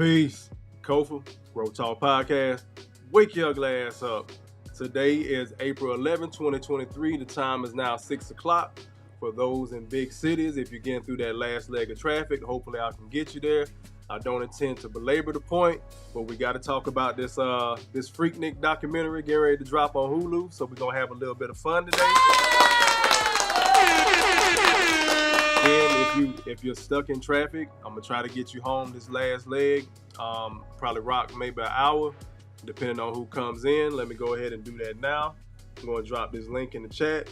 Peace. Kofa, G.R.O.W.T.H podcast. Wake your ugly ass up. Today is April 11, 2023. The time is now 6 o'clock. For those in big cities, if you're getting through that last leg of traffic, hopefully I can get you there. I don't intend to belabor the point, but we got to talk about this Freaknik documentary getting ready to drop on Hulu. So we're going to have a little bit of fun today. And if you're stuck in traffic, I'm going to try to get you home this last leg. Probably rock maybe an hour, depending on who comes in. Let me go ahead and do that now. I'm going to drop this link in the chat.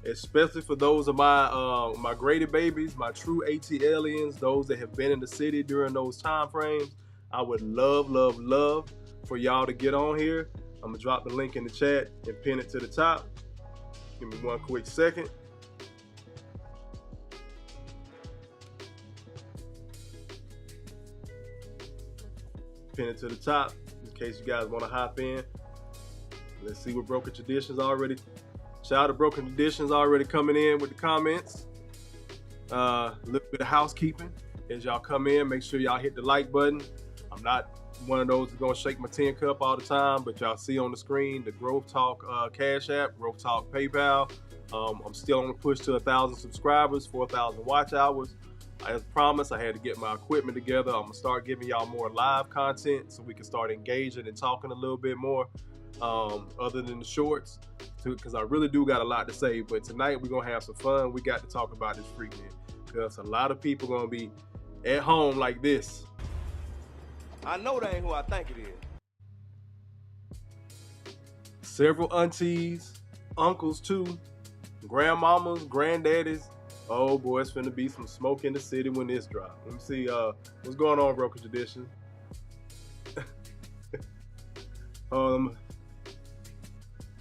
Especially for those of my graded babies, my true AT aliens, those that have been in the city during those time frames. I would love for y'all to get on here. I'm going to drop the link in the chat and pin it to the top. Give me one quick second. Pin it to the top in case you guys want to hop in. Let's see what Broken Traditions already. Shout out to Broken Traditions already coming in with the comments. A little bit of housekeeping as y'all come in. Make sure y'all hit the like button. I'm not one of those that's gonna shake my tin cup all the time, but y'all see on the screen the G.R.O.W.T.H Cash App, G.R.O.W.T.H PayPal. I'm still on the push to 1,000 subscribers, 4,000 watch hours. As promised, I had to get my equipment together. I'm gonna start giving y'all more live content so we can start engaging and talking a little bit more, other than the shorts, because I really do got a lot to say. But tonight we're gonna have some fun. We got to talk about this Freaknik because a lot of people gonna be at home like this. I know that ain't who I think it is. Several aunties, uncles too, grandmamas, granddaddies. Oh boy, it's finna be some smoke in the city when this drops. Let me see what's going on, Broken Tradition.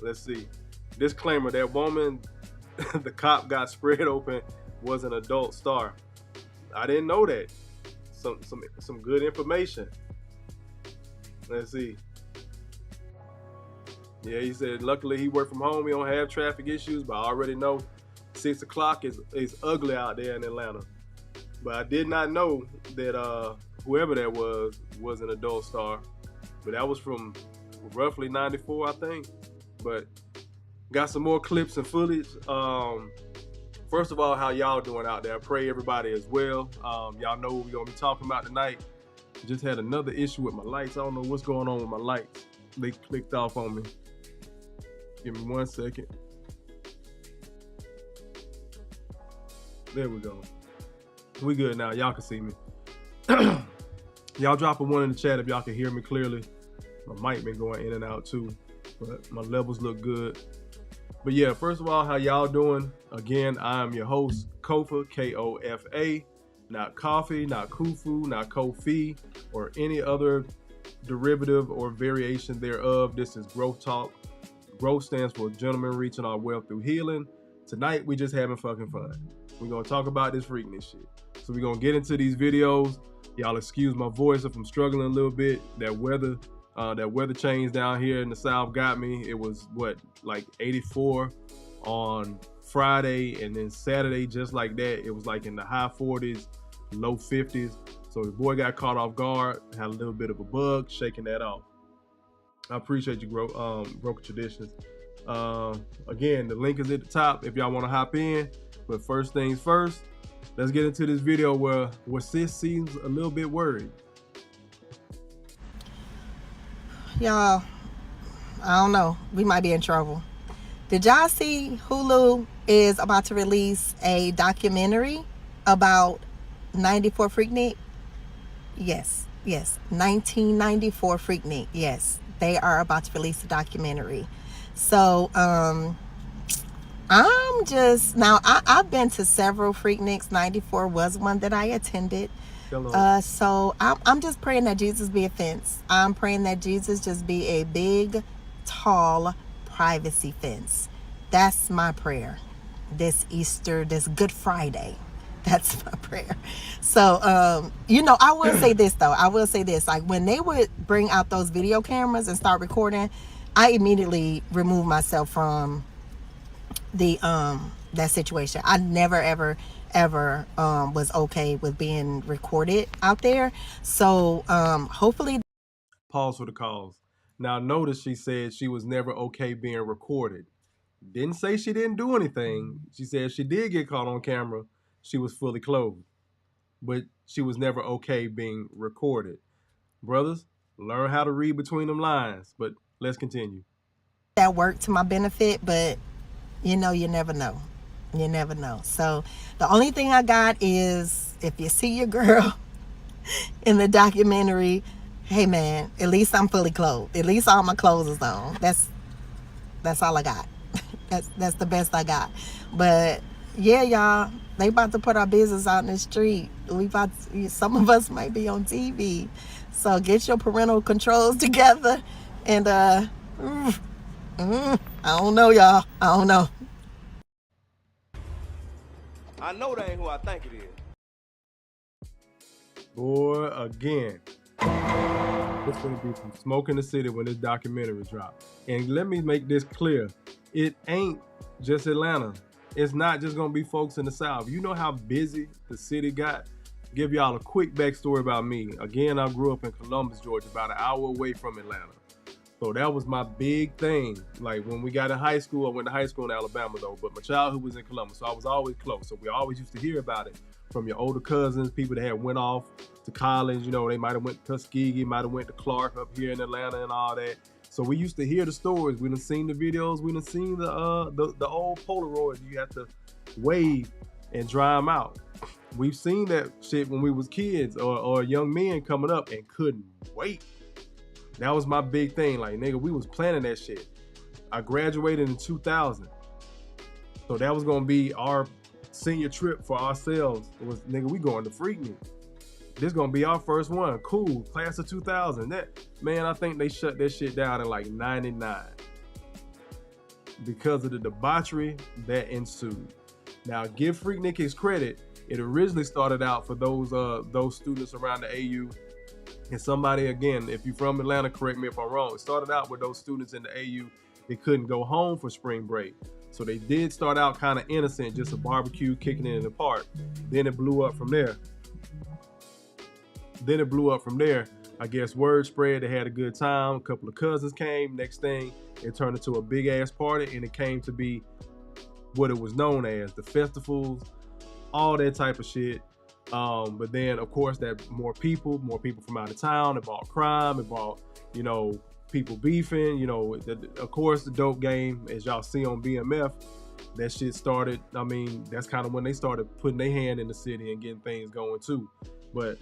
Let's see. Disclaimer, that woman the cop got spread open was an adult star. I didn't know that. Some good information. Let's see. Yeah, he said luckily he worked from home. He don't have traffic issues, but I already know 6 o'clock is ugly out there in Atlanta. But I did not know that whoever that was an adult star. But that was from roughly 94, I think. But got some more clips and footage. First of all, how y'all doing out there? I pray everybody is well. Y'all know what we're gonna be talking about tonight. Just had another issue with my lights. I don't know what's going on with my lights. They clicked off on me. Give me 1 second. There we go. We good now. Y'all can see me. Y'all drop a 1 in the chat if y'all can hear me clearly. My mic been going in and out too, but my levels look good. But yeah, first of all, how y'all doing? Again, I am your host, Kofa, K-O-F-A. Not coffee, not kufu, not Kofi, or any other derivative or variation thereof. This is Growth Talk. Growth stands for Gentlemen Reaching Our Wealth Through Healing. Tonight, we just having fucking fun. We're gonna talk about this Freaknik shit. So we're gonna get into these videos. Y'all excuse my voice if I'm struggling a little bit. That weather change down here in the South got me. It was like 84 on Friday, and then Saturday, just like that, it was like in the high 40s, low 50s. So the boy got caught off guard, had a little bit of a bug, shaking that off. I appreciate you, Broken Traditions. Again, the link is at the top if y'all want to hop in. But first things first, let's get into this video where sis seems a little bit worried. Y'all, I don't know. We might be in trouble. Did y'all see Hulu is about to release a documentary about 94 Freaknik? Yes. 1994 Freaknik. Yes, they are about to release a documentary. So, I've been to several Freakniks. 94 was one that I attended. So I'm just praying that Jesus be a fence. I'm praying that Jesus just be a big, tall privacy fence. That's my prayer. This Easter, this Good Friday. That's my prayer. So, I will say this though. Like when they would bring out those video cameras and start recording, I immediately removed myself from the that situation. I never ever ever was okay with being recorded out there. So hopefully. Pause for the cause. Now notice she said she was never okay being recorded. Didn't say she didn't do anything. She said she did get caught on camera. She was fully clothed. But she was never okay being recorded. Brothers, learn how to read between them lines. But let's continue. That worked to my benefit, but you never know. You never know. So the only thing I got is, if you see your girl in the documentary, hey man, at least I'm fully clothed. At least all my clothes is on. That's all I got. That's the best I got. But yeah, y'all, they about to put our business out in the street. Some of us might be on TV. So get your parental controls together. And I don't know, y'all. I don't know. I know that ain't who I think it is. Boy, again. It's going to be some smoke in the city when this documentary drops. And let me make this clear. It ain't just Atlanta. It's not just going to be folks in the South. You know how busy the city got? Give y'all a quick backstory about me. Again, I grew up in Columbus, Georgia, about an hour away from Atlanta. So that was my big thing. Like when we got in high school, I went to high school in Alabama though, but my childhood was in Columbus, so I was always close. So we always used to hear about it from your older cousins, people that had went off to college. You know, they might have went to Tuskegee, might have went to Clark up here in Atlanta and all that. So we used to hear the stories. We done seen the videos. We done seen the old Polaroids. You have to wave and dry them out. We've seen that shit when we was kids or young men coming up and couldn't wait. That was my big thing. Like, nigga, we was planning that shit. I graduated in 2000. So that was gonna be our senior trip for ourselves. It was, nigga, we going to Freaknik. This gonna be our first one. Cool, class of 2000. That, man, I think they shut that shit down in like 99 because of the debauchery that ensued. Now, give Freaknik his credit. It originally started out for those students around the AU. And somebody, again, if you're from Atlanta, correct me if I'm wrong, it started out with those students in the AU. They couldn't go home for spring break. So they did start out kind of innocent, just a barbecue, kicking it in the park. Then it blew up from there. I guess word spread, they had a good time. A couple of cousins came. Next thing, it turned into a big ass party, and it came to be what it was known as, the festivals, all that type of shit. But then, of course, that more people from out of town. It brought crime. It brought, people beefing. Of course, the dope game, as y'all see on BMF, that shit started. I mean, that's kind of when they started putting their hand in the city and getting things going too. But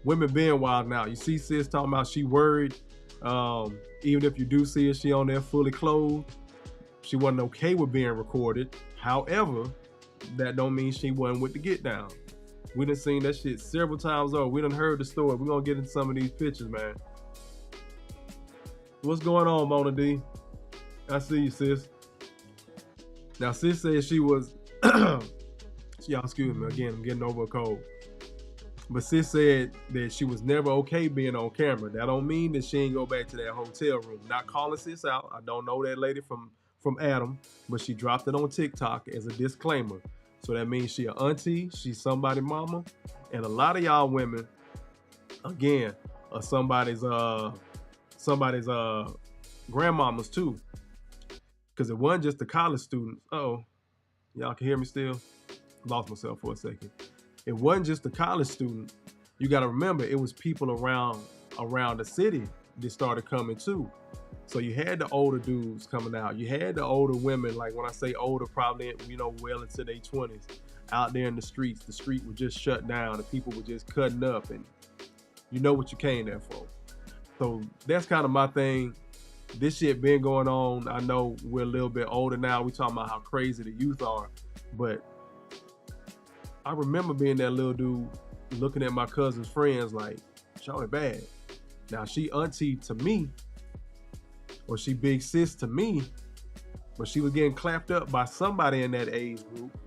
women being wild now. You see sis talking about she worried. Even if you do see her, she on there fully clothed. She wasn't okay with being recorded. However, that don't mean she wasn't with the get down. We done seen that shit several times over. We done heard the story. We're gonna get into some of these pictures, man. What's going on, Mona D? I see you, sis. Now, sis said she was, y'all excuse me, again, I'm getting over a cold. But sis said that she was never okay being on camera. That don't mean that she ain't go back to that hotel room. Not calling sis out. I don't know that lady from Adam, but she dropped it on TikTok as a disclaimer. So that means she an auntie, she's somebody's mama, and a lot of y'all women, again, are somebody's grandmamas too. Because it wasn't just the college students. Uh-oh, y'all can hear me still? Lost myself for a second. It wasn't just the college student. You got to remember, it was people around the city that started coming too. So you had the older dudes coming out. You had the older women, like when I say older, probably, well into their 20s, out there in the streets. The street was just shut down. The people were just cutting up, and you know what you came there for. So that's kind of my thing. This shit been going on. I know we're a little bit older now. We talking about how crazy the youth are, but I remember being that little dude looking at my cousin's friends like, shawty bad. Now she auntie to me, or she big sis to me, but she was getting clapped up by somebody in that age group.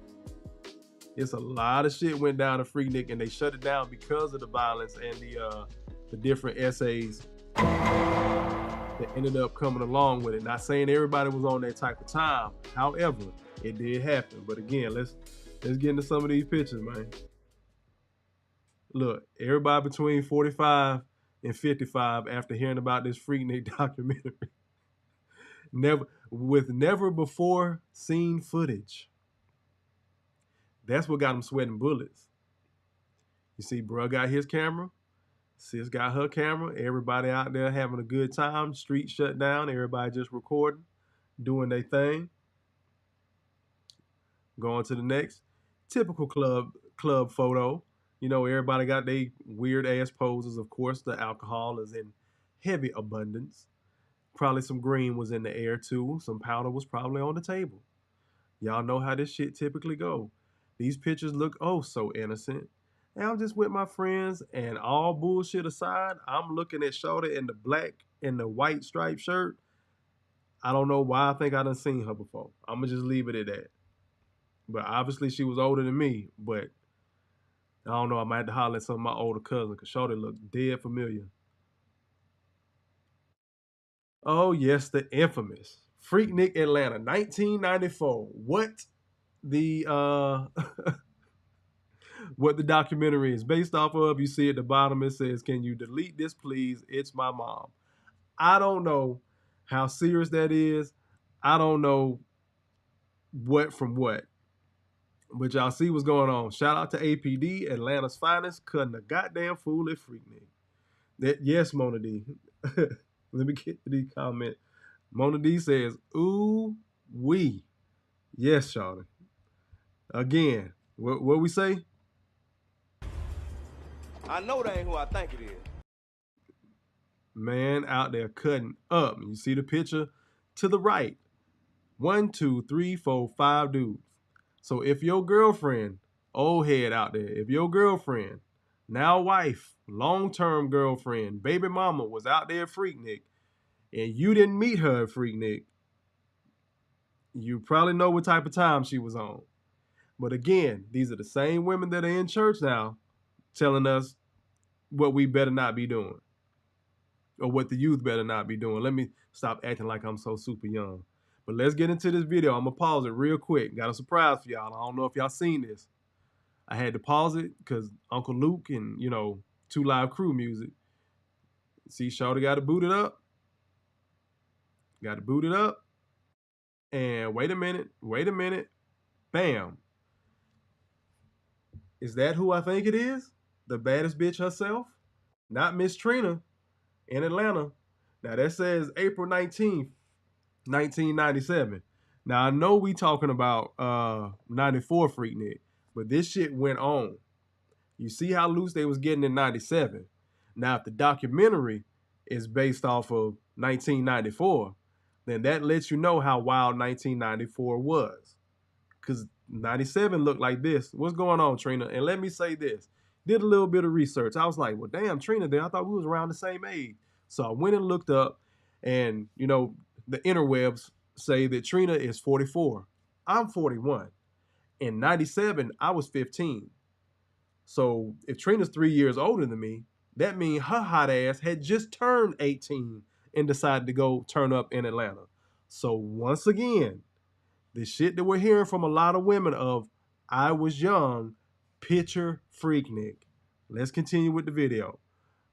It's a lot of shit went down to Freaknik, and they shut it down because of the violence and the different essays that ended up coming along with it. Not saying everybody was on that type of time. However, it did happen. But again, Let's get into some of these pictures, man. Look, everybody between 45 and 55 after hearing about this Freaknik documentary. Never before seen footage. That's what got him sweating bullets. You see, bro got his camera. Sis got her camera. Everybody out there having a good time. Street shut down. Everybody just recording, doing their thing. Going to the next. Typical club photo. You know, everybody got their weird ass poses. Of course, the alcohol is in heavy abundance. Probably some green was in the air too. Some powder was probably on the table. Y'all know how this shit typically go. These pictures look oh so innocent. And I'm just with my friends, and all bullshit aside, I'm looking at Shorty in the black and the white striped shirt. I don't know why I think I done seen her before. I'm gonna just leave it at that. But obviously she was older than me, but I don't know, I might have to holler at some of my older cousins because Shorty looked dead familiar. Oh yes, the infamous Freaknik Atlanta, 1994. What the what the documentary is based off of. You see at the bottom it says, "Can you delete this please? It's my mom." I don't know how serious that is. I don't know what from what. But y'all see what's going on. Shout out to APD, Atlanta's finest, cutting a goddamn fool at Freaknik. That yes, Mona D. Let me get to the comment. Mona D says, "Ooh wee." Yes, Shawty. Again, what we say? I know that ain't who I think it is. Man out there cutting up. You see the picture to the right. 1, 2, 3, 4, 5 dudes. So if your girlfriend, old head out there, if your girlfriend, now wife, long-term girlfriend, baby mama was out there at Freaknik, and you didn't meet her at Freaknik, you probably know what type of time she was on. But again, these are the same women that are in church now telling us what we better not be doing. Or what the youth better not be doing. Let me stop acting like I'm so super young. But let's get into this video. I'm going to pause it real quick. Got a surprise for y'all. I don't know if y'all seen this. I had to pause it because Uncle Luke and, you know, 2 Live Crew music. See, Shorty got to boot it up. Got to boot it up. And wait a minute. Bam. Is that who I think it is? The baddest bitch herself? Not Miss Trina in Atlanta. Now that says April 19th, 1997. Now I know we talking about 94 Freaknik, but this shit went on. You see how loose they was getting in 97. Now if the documentary is based off of 1994, then that lets you know how wild 1994 was. Because 97 looked like this. What's going on, Trina? And let me say this. Did a little bit of research. I was like, well, damn, Trina, then I thought we was around the same age. So I went and looked up, and, you know, the interwebs say that Trina is 44. I'm 41. In 97, I was 15. So if Trina's 3 years older than me, that means her hot ass had just turned 18 and decided to go turn up in Atlanta. So once again, the shit that we're hearing from a lot of women of, I was young, picture Freaknik. Let's continue with the video.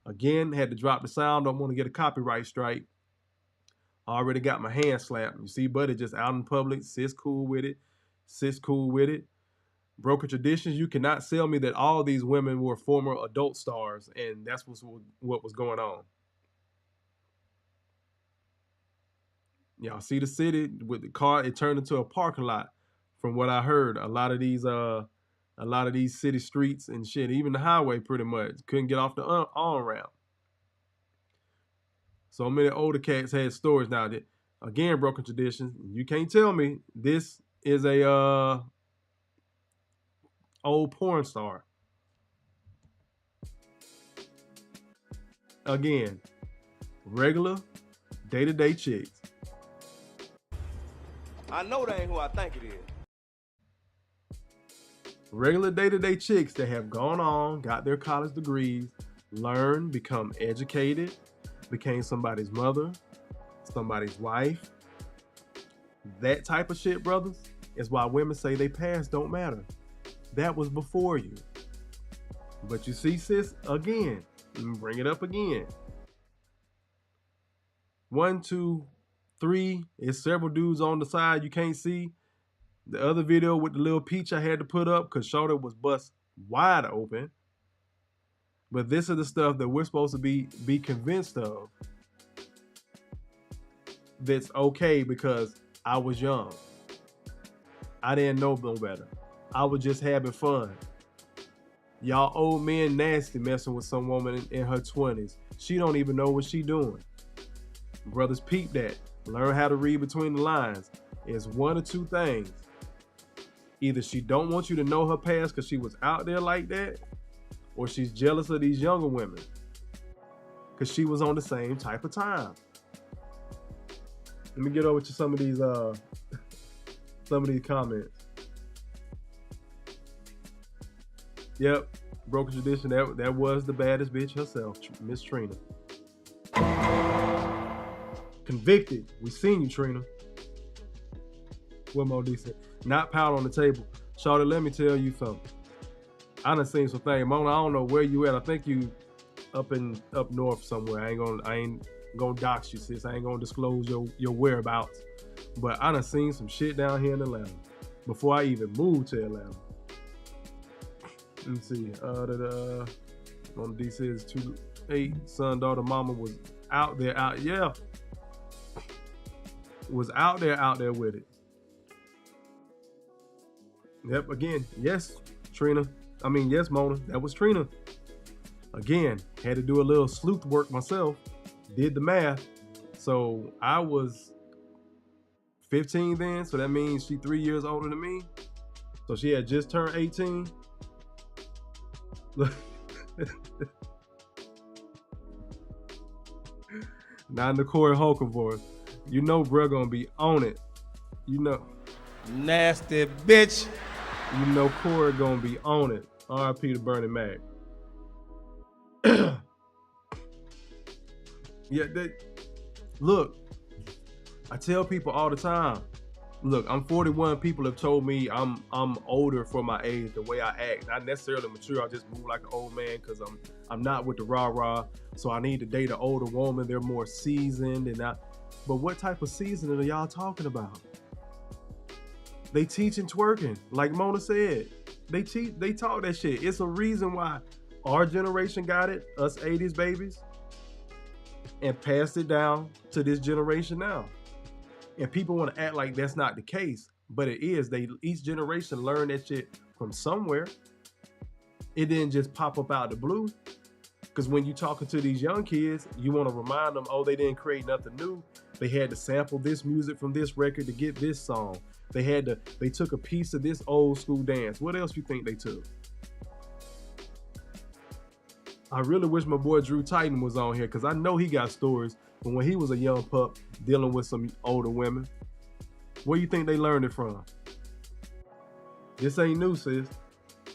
Again, had to drop the sound. Don't want to get a copyright strike. Already got my hand slapped. You see, buddy just out in public. Sis cool with it. Sis cool with it. Broken traditions. You cannot sell me that all these women were former adult stars, and that's what was going on. Y'all see the city with the car. It turned into a parking lot. From what I heard, a lot of these city streets and shit, even the highway, pretty much couldn't get off the on ramp. So many older cats had stories now that, again, broken traditions. You can't tell me this is a old porn star. Again, regular day-to-day chicks. I know that ain't who I think it is. Regular day-to-day chicks that have gone on, got their college degrees, learned, become educated, became somebody's mother, somebody's wife. That type of shit, brothers, is why women say they past don't matter. That was before you. But you see, sis, again, bring it up again. 1, 2, 3, it's several dudes on the side you can't see. The other video with the little peach I had to put up because Shoulder was bust wide open. But this is the stuff that we're supposed to be convinced of. That's okay because I was young. I didn't know no better. I was just having fun. Y'all old men nasty messing with some woman in her 20s. She don't even know what she doing. Brothers, peep that. Learn how to read between the lines. It's one or two things. Either she don't want you to know her past because she was out there like that, or she's jealous of these younger women because she was on the same type of time. Let me get over to some of these comments. Yep, broken tradition. That was the baddest bitch herself, Miss Trina. Convicted. We seen you, Trina. What more decent? Not pound on the table. Shawty, let me tell you something. I done seen some things. Mona, I don't know where you at. I think you up north somewhere. I ain't gonna dox you, sis. I ain't gonna disclose your whereabouts. But I done seen some shit down here in Atlanta before I even moved to Atlanta. Let me see. On the DC is 2-8. Son, daughter, mama was out there. Was out there with it. Yep, again, yes, Trina. Yes, Mona, that was Trina. Again, had to do a little sleuth work myself. Did the math. So I was 15 then, so that means she's 3 years older than me. So she had just turned 18. Look. Not in the Corey Holcomb voice. You know bruh gonna be on it. You know. Nasty bitch. You know Corey gonna be on it. R.I.P. to Bernie Mac. Look, I tell people all the time, look, I'm 41. People have told me I'm older for my age, the way I act. Not necessarily mature, I just move like an old man because I'm not with the rah-rah. So I need to date an older woman. They're more seasoned but what type of seasoning are y'all talking about? They teaching twerking, like Mona said. They taught that shit. It's a reason why our generation got it, us 80s babies, and passed it down to this generation now. And people want to act like that's not the case, but it is. Each generation learned that shit from somewhere. It didn't just pop up out of the blue. Because when you talking to these young kids, you want to remind them, oh, they didn't create nothing new. They had to sample this music from this record to get this song. They took a piece of this old school dance. What else you think they took? I really wish my boy G.R.O.W.T.H was on here because I know he got stories from when he was a young pup dealing with some older women. Where you think they learned it from? This ain't new, sis.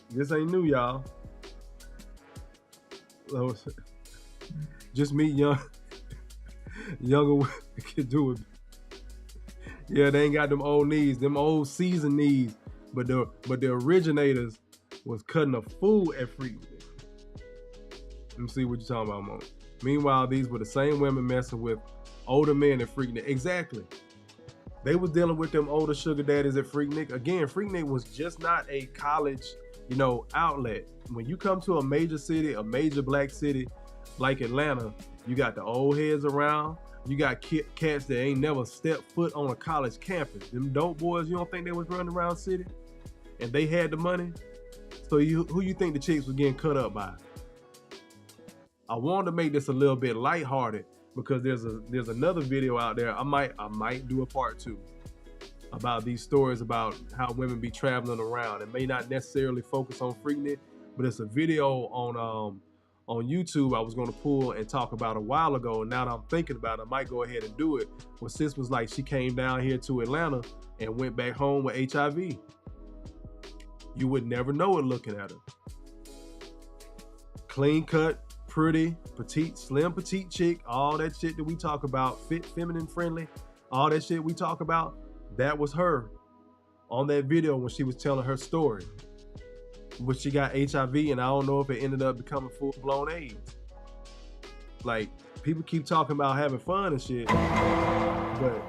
This ain't new, y'all. Just meet younger women can do it. Yeah, they ain't got them old knees, them old seasoned knees. But the originators was cutting a fool at Freaknik. Let me see what you're talking about, Mom. Meanwhile, these were the same women messing with older men at Freaknik. Exactly. They was dealing with them older sugar daddies at Freaknik. Again, Freaknik was just not a college, outlet. When you come to a major city, a major black city like Atlanta, you got the old heads around. You got cats that ain't never stepped foot on a college campus. Them dope boys, you don't think they was running around the city? And they had the money? So who you think the chicks was getting cut up by? I wanted to make this a little bit lighthearted because there's another video out there. I might do a part 2 about these stories about how women be traveling around. It may not necessarily focus on Freaknik, but it's a video on YouTube I was going to pull and talk about a while ago. And now that I'm thinking about it, I might go ahead and do it. Well, sis was like, she came down here to Atlanta and went back home with HIV. You would never know it looking at her. Clean cut, pretty, petite, slim, petite chick, all that shit that we talk about, fit, feminine, friendly, all that shit we talk about, that was her on that video when she was telling her story. but she got HIV, and I don't know if it ended up becoming full-blown AIDS. Like, people keep talking about having fun and shit, but...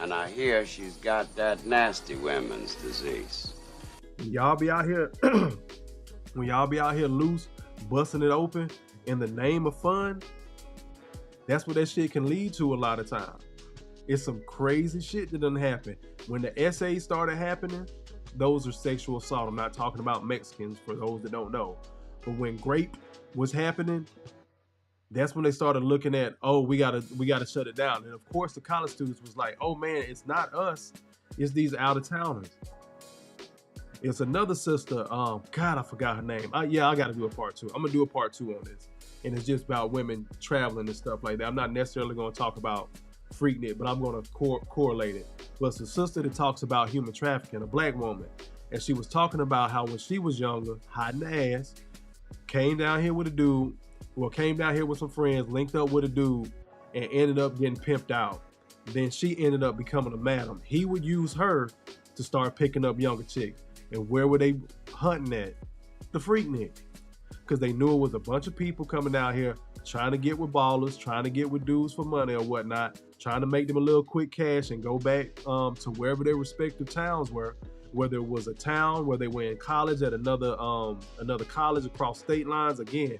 And I hear she's got that nasty women's disease. Y'all be out here, when y'all be out here loose, busting it open in the name of fun, that's what that shit can lead to a lot of times. It's some crazy shit that doesn't happen. When the essays started happening, those are sexual assault. I'm not talking about Mexicans, for those that don't know. But when grape was happening, that's when they started looking at, oh, we gotta shut it down. And of course, the college students was like, oh man, it's not us, it's these out-of-towners. It's another sister, God, I forgot her name. Yeah, I gotta do a part 2. I'm gonna do a part 2 on this. And it's just about women traveling and stuff like that. I'm not necessarily gonna talk about Freaknik, but I'm gonna correlate it. But it's a sister that talks about human trafficking, a black woman. And she was talking about how when she was younger, hot in the ass, came down here with some friends, linked up with a dude, and ended up getting pimped out. Then she ended up becoming a madam. He would use her to start picking up younger chicks. And where were they hunting at? The Freaknik. Because they knew it was a bunch of people coming down here trying to get with ballers, trying to get with dudes for money or whatnot, trying to make them a little quick cash and go back to wherever their respective towns were, whether it was a town where they were in college at another college across state lines. Again,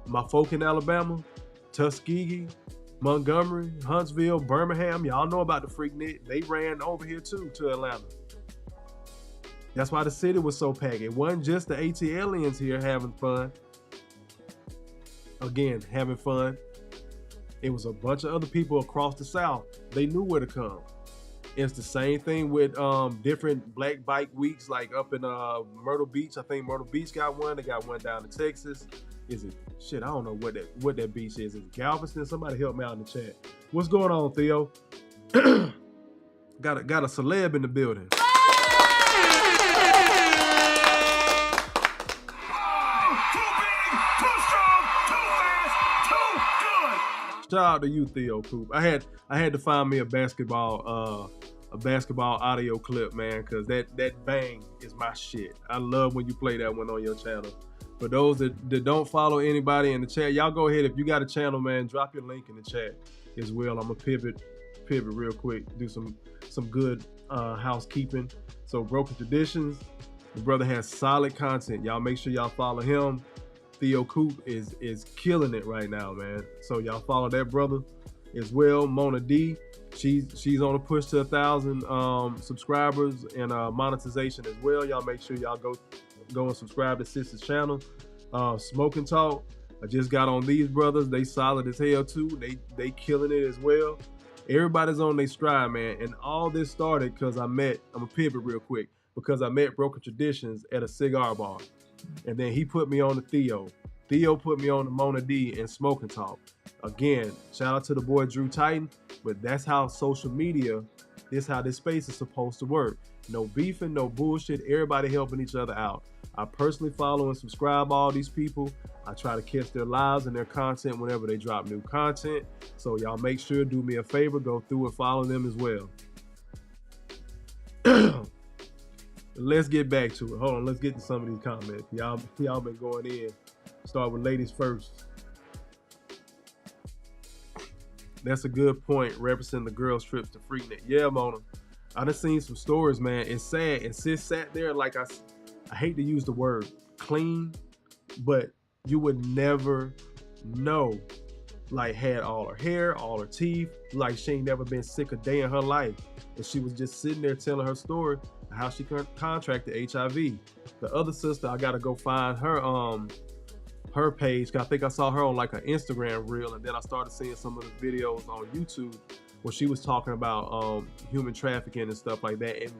my folk in Alabama, Tuskegee, Montgomery, Huntsville, Birmingham, y'all know about the Freaknik. They ran over here too to Atlanta. That's why the city was so packed. It wasn't just the AT aliens here having fun. Again, having fun. It was a bunch of other people across the South. They knew where to come. It's the same thing with different black bike weeks, like up in Myrtle Beach. I think Myrtle Beach got one. They got one down in Texas. Is it shit? I don't know what that beach is. Is it Galveston? Somebody help me out in the chat. What's going on, Theo? got a celeb in the building. Shout out to you, Theo Coop. I had to find me a basketball audio clip, man, because that bang is my shit. I love when you play that one on your channel. For those that don't follow anybody in the chat, y'all go ahead. If you got a channel, man, drop your link in the chat as well. I'm gonna pivot real quick, do some good housekeeping. So Broken Traditions, the brother has solid content. Y'all make sure y'all follow him. Theo Coop is killing it right now, man. So y'all follow that brother as well. Mona D, she's on a push to 1,000 subscribers and monetization as well. Y'all make sure y'all go and subscribe to Sis's channel. Smoke and Talk, I just got on these brothers. They solid as hell too. They killing it as well. Everybody's on their stride, man. And all this started because I'm gonna pivot real quick, because I met Broken Traditions at a cigar bar. And then he put me on to Theo. Theo put me on to Mona D and Smoke and Talk. Again, shout out to the boy G.R.O.W.T.H, but that's how social media, how this space is supposed to work. No beefing, no bullshit, everybody helping each other out. I personally follow and subscribe all these people. I try to catch their lives and their content whenever they drop new content. So y'all make sure, do me a favor, go through and follow them as well. Let's get back to it. Hold on, let's get to some of these comments. Y'all been going in. Start with ladies first. That's a good point, referencing the girls' trips to Freaknik. Yeah, Mona. I done seen some stories, man. It's sad. And sis sat there like I hate to use the word clean, but you would never know. Like, had all her hair, all her teeth, like she ain't never been sick a day in her life. And she was just sitting there telling her story, how she contracted HIV. The other sister, I gotta go find her page. I think I saw her on like an Instagram reel, and then I started seeing some of the videos on YouTube where she was talking about human trafficking and stuff like that, and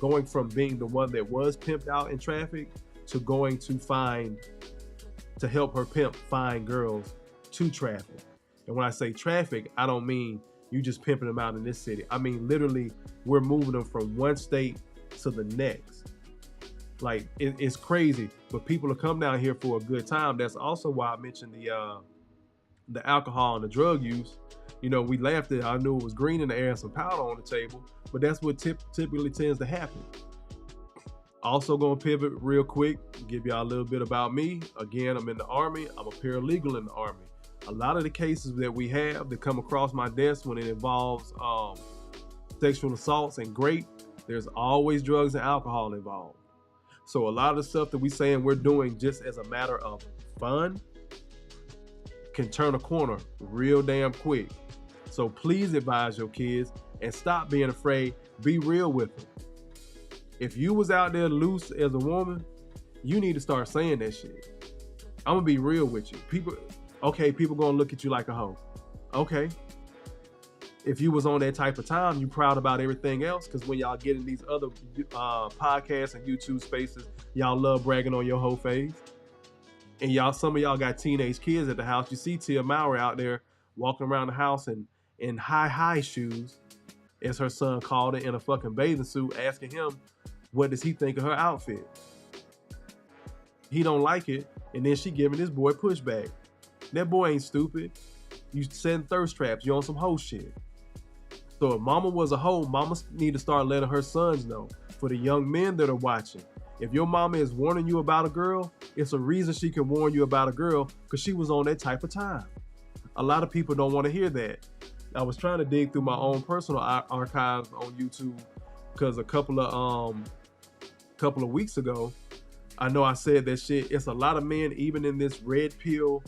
going from being the one that was pimped out in traffic to going to help her pimp find girls to traffic. And when I say traffic, I don't mean you just pimping them out in this city. I mean literally we're moving them from one state to the next. Like it's crazy, but people will come down here for a good time. That's also why I mentioned the alcohol and the drug use. You know, we laughed at it. I knew it was green in the air and some powder on the table, but that's what typically tends to happen. Also gonna pivot real quick, give y'all a little bit about me. Again, I'm in the Army. I'm a paralegal in the Army. A lot of the cases that we have that come across my desk when it involves sexual assaults and rape, there's always drugs and alcohol involved. So a lot of the stuff that we saying we're doing just as a matter of fun can turn a corner real damn quick. So please advise your kids and stop being afraid. Be real with them. If you was out there loose as a woman, you need to start saying that shit. I'm gonna be real with you. People gonna look at you like a hoe. Okay. If you was on that type of time, you proud about everything else, because when y'all get in these other podcasts and YouTube spaces, y'all love bragging on your hoe phase. And some of y'all got teenage kids at the house. You see Tia Mowry out there walking around the house in high shoes, as her son called it, in a fucking bathing suit, asking him, what does he think of her outfit? He don't like it, and then she giving this boy pushback. That boy ain't stupid. You setting thirst traps. You on some hoe shit. So if mama was a hoe, mama need to start letting her sons know. For the young men that are watching, if your mama is warning you about a girl, it's a reason she can warn you about a girl, because she was on that type of time. A lot of people don't want to hear that. I was trying to dig through my own personal archives on YouTube, because a couple of weeks ago, I know I said that shit. It's a lot of men, even in this red pill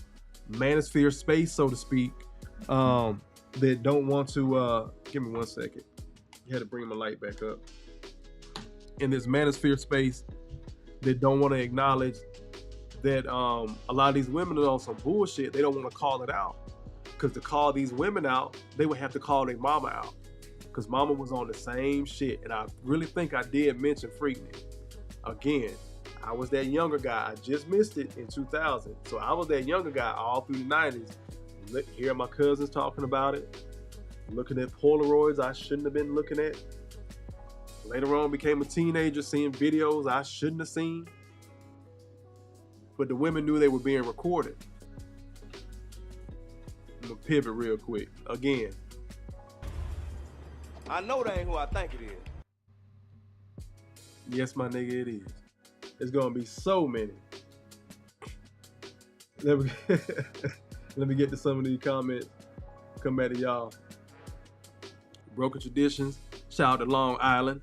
manosphere space, so to speak, that don't want to, give me one second. You had to bring my light back up. In this manosphere space, that don't want to acknowledge that a lot of these women are on some bullshit. They don't want to call it out. Because to call these women out, they would have to call their mama out. Because mama was on the same shit. And I really think I did mention Freaknik. Again, I was that younger guy. I just missed it in 2000. So I was that younger guy all through the 90s. Hearing my cousins talking about it. Looking at Polaroids I shouldn't have been looking at. Later on, became a teenager, seeing videos I shouldn't have seen. But the women knew they were being recorded. I'm gonna pivot real quick. Again, I know that ain't who I think it is. Yes, my nigga, it is. It's gonna be so many. Let me get to some of these comments. Come back to y'all. Broken Traditions. Shout out to Long Island.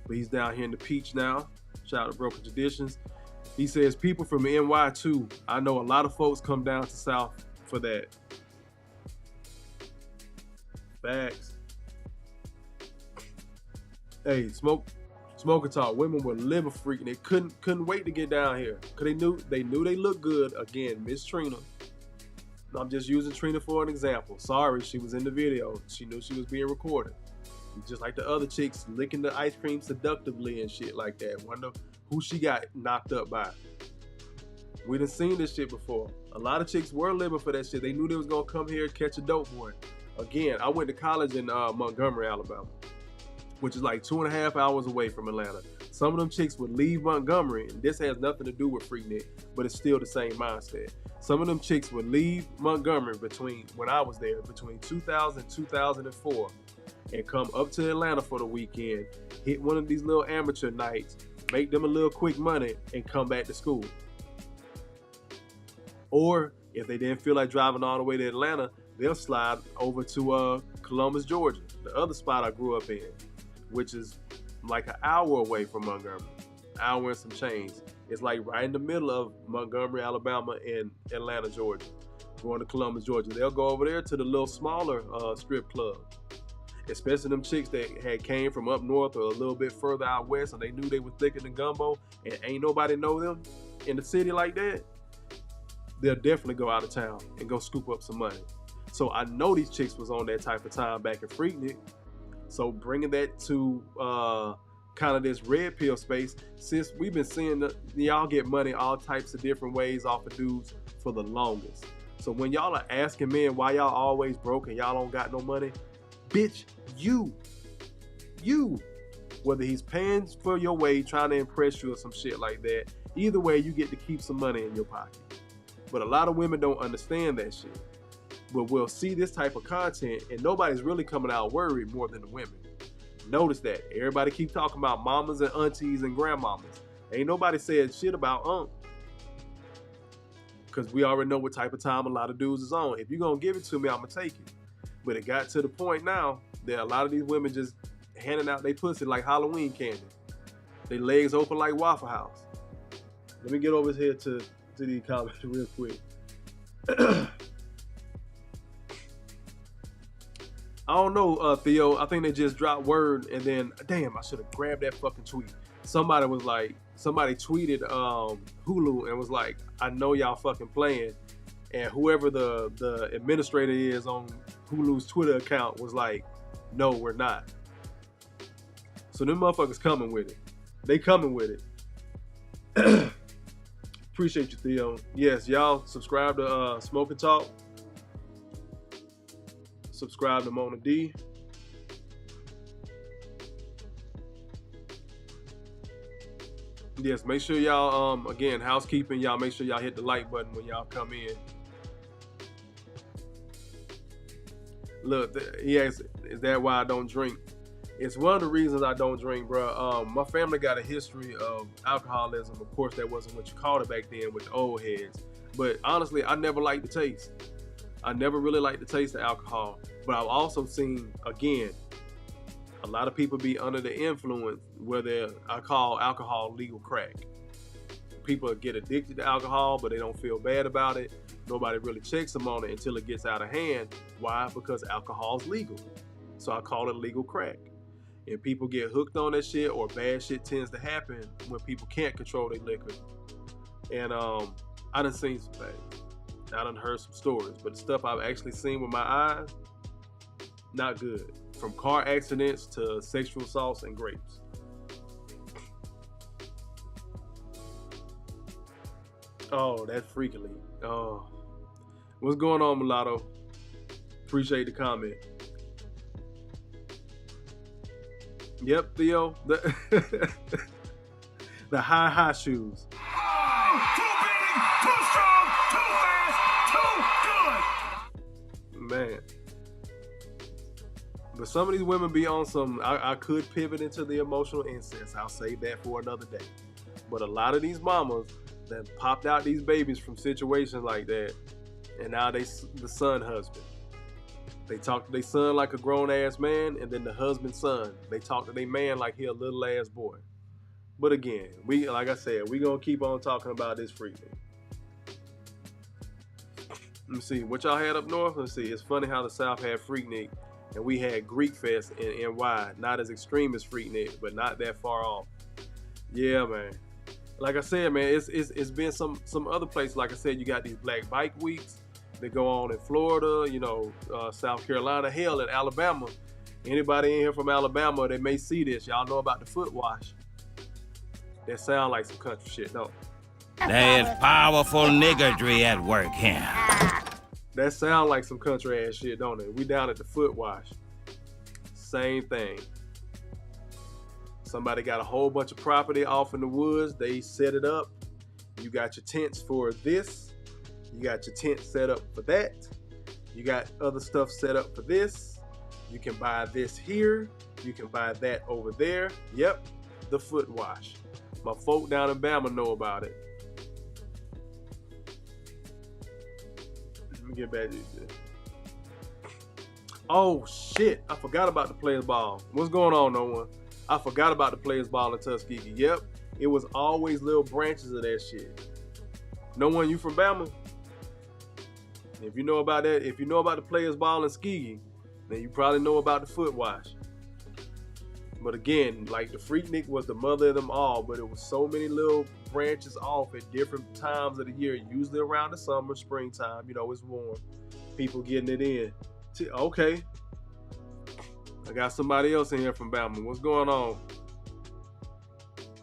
But he's down here in the Peach now. Shout out to Broken Traditions. He says, people from NY too. I know a lot of folks come down to South for that. Facts. Hey, Smoker Talk. Women were liver freaking. They couldn't wait to get down here. Cause they knew they looked good. Again, Miss Trina. I'm just using Trina for an example. Sorry, she was in the video. She knew she was being recorded. Just like the other chicks licking the ice cream seductively and shit like that. Wonder who she got knocked up by. We done seen this shit before. A lot of chicks were living for that shit. They knew they was gonna come here and catch a dope boy. Again, I went to college in Montgomery, Alabama, which is like 2.5 hours away from Atlanta. Some of them chicks would leave Montgomery, and this has nothing to do with Freaknik, but it's still the same mindset. Some of them chicks would leave Montgomery when I was there, between 2000 and 2004, and come up to Atlanta for the weekend, hit one of these little amateur nights, make them a little quick money, and come back to school. Or if they didn't feel like driving all the way to Atlanta, they'll slide over to Columbus, Georgia, the other spot I grew up in, which is like an hour away from Montgomery, an hour and some change. It's like right in the middle of Montgomery, Alabama, and Atlanta, Georgia. Going to Columbus, Georgia. They'll go over there to the little smaller strip club. Especially them chicks that had came from up north or a little bit further out west, and they knew they were thicker than gumbo, and ain't nobody know them in the city like that. They'll definitely go out of town and go scoop up some money. So I know these chicks was on that type of time back in Freaknik. So bringing that to kind of this red pill space, since we've been seeing y'all get money all types of different ways off of dudes for the longest. So when y'all are asking men why y'all always broke and y'all don't got no money, bitch, you, whether he's paying for your way, trying to impress you or some shit like that, either way, you get to keep some money in your pocket. But a lot of women don't understand that shit. But we'll see this type of content and nobody's really coming out worried more than the women. Notice that. Everybody keep talking about mamas and aunties and grandmamas. Ain't nobody said shit about because we already know what type of time a lot of dudes is on. If you're going to give it to me, I'm going to take it. But it got to the point now that a lot of these women just handing out their pussy like Halloween candy. Their legs open like Waffle House. Let me get over here to these comments real quick. I don't know, Theo. I think they just dropped word, and then, damn, I should have grabbed that fucking tweet. Somebody tweeted Hulu and was like, I know y'all fucking playing. And whoever the administrator is on Hulu's Twitter account was like, no, we're not. So them motherfuckers coming with it. They coming with it. Appreciate you, Theo. Yes, y'all subscribe to Smoke and Talk. Subscribe to Mona D. Yes, make sure y'all, again, housekeeping, y'all make sure y'all hit the like button when y'all come in. Look, he asked, is that why I don't drink? It's one of the reasons I don't drink, bro. My family got a history of alcoholism. Of course, that wasn't what you called it back then with the old heads. But honestly, I never liked the taste. I never really liked the taste of alcohol. But I've also seen, again, a lot of people be under the influence where I call alcohol legal crack. People get addicted to alcohol, but they don't feel bad about it. Nobody really checks them on it until it gets out of hand. Why? Because alcohol's legal. So I call it legal crack. And people get hooked on that shit, or bad shit tends to happen when people can't control their liquor. And I done seen some things. I done heard some stories, but the stuff I've actually seen with my eyes, not good. From car accidents to sexual assaults and rapes. Oh, that's freakily. Oh, what's going on, Mulatto? Appreciate the comment. Yep, Theo. The high shoes. Too big, too strong, too fast, too good. Man. But some of these women be on some, I could pivot into the emotional incest. I'll save that for another day. But a lot of these mamas that popped out these babies from situations like that, and now they the son husband. They talk to their son like a grown ass man, and then the husband's son, they talk to their man like he a little ass boy. But again, like I said, we gonna keep on talking about this Freaknik. Let me see, what y'all had up north? Let's see, it's funny how the South had Freaknik, and we had Greek Fest in NY. Not as extreme as Freaknik, but not that far off. Yeah, man. Like I said, man, it's been some other places. Like I said, you got these Black Bike Weeks that go on in Florida, South Carolina, hell, in Alabama. Anybody in here from Alabama that may see this, y'all know about the foot wash. That sound like some country shit, no? There's powerful niggardry at work here. That sound like some country ass shit, don't it? We down at the foot wash. Same thing. Somebody got a whole bunch of property off in the woods. They set it up. You got your tents for this. You got your tent set up for that. You got other stuff set up for this. You can buy this here. You can buy that over there. Yep, the foot wash. My folk down in Bama know about it. Let me get back to this. Oh shit, I forgot about the Players Ball. What's going on, no one? I forgot about the Players Ball in Tuskegee. Yep, it was always little branches of that shit. No one, you from Bama? If you know about that, if you know about the Players Ball in Tuskegee, then you probably know about the foot wash. But again, like the Freaknik was the mother of them all, but it was so many little branches off at different times of the year, usually around the summer, springtime, it's warm. People getting it in. Okay. I got somebody else in here from Bama. What's going on?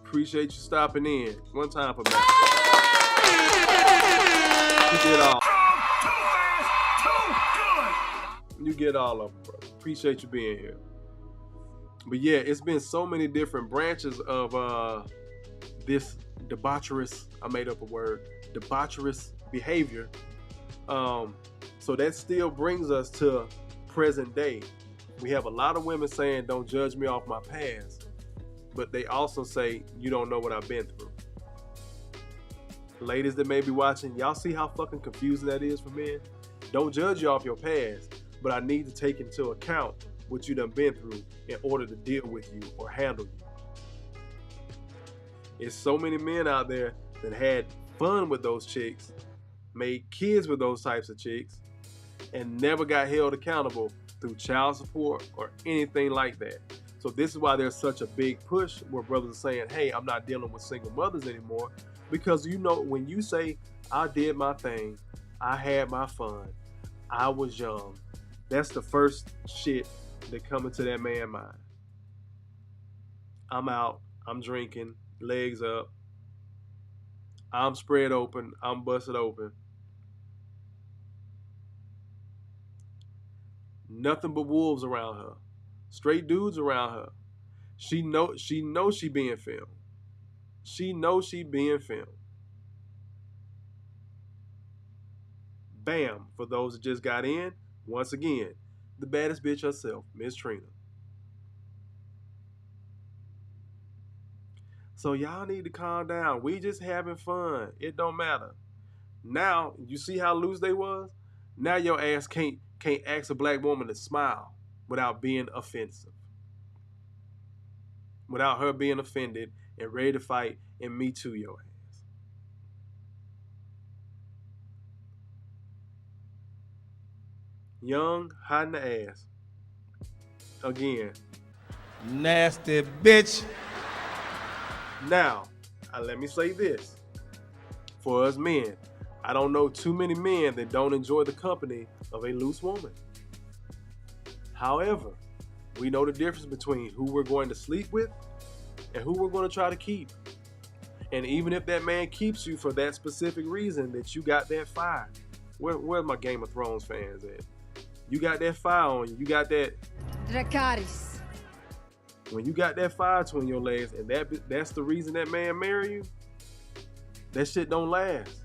Appreciate you stopping in. One time for Bama. You get all. You get all of them, bro. Appreciate you being here. But yeah, it's been so many different branches of this debaucherous, I made up a word, debaucherous behavior. So that still brings us to present day. We have a lot of women saying, don't judge me off my past, but they also say, you don't know what I've been through. Ladies that may be watching, y'all see how fucking confusing that is for men? Don't judge you off your past, but I need to take into account what you done been through in order to deal with you or handle you. There's so many men out there that had fun with those chicks, made kids with those types of chicks, and never got held accountable through child support or anything like that. So this is why there's such a big push where brothers are saying, hey, I'm not dealing with single mothers anymore, because you know, when you say, I did my thing, I had my fun, I was young, that's the first shit that come into that man's mind. I'm out, I'm drinking, legs up, I'm spread open, I'm busted open. Nothing but wolves around her. Straight dudes around her. She knows she being filmed. She knows she being filmed. Bam, for those that just got in, once again, the baddest bitch herself, Miss Trina. So y'all need to calm down. We just having fun. It don't matter. Now, you see how loose they was? Now your ass can't ask a black woman to smile without being offensive. Without her being offended and ready to fight and me too your ass. Young, hot in the ass. Again. Nasty bitch. Now, let me say this. For us men, I don't know too many men that don't enjoy the company of a loose woman. However, we know the difference between who we're going to sleep with and who we're going to try to keep. And even if that man keeps you for that specific reason that you got that fire, where's my Game of Thrones fans at? You got that fire on you. You got that. Dracarys. When you got that fire between your legs and that's the reason that man marry you, that shit don't last.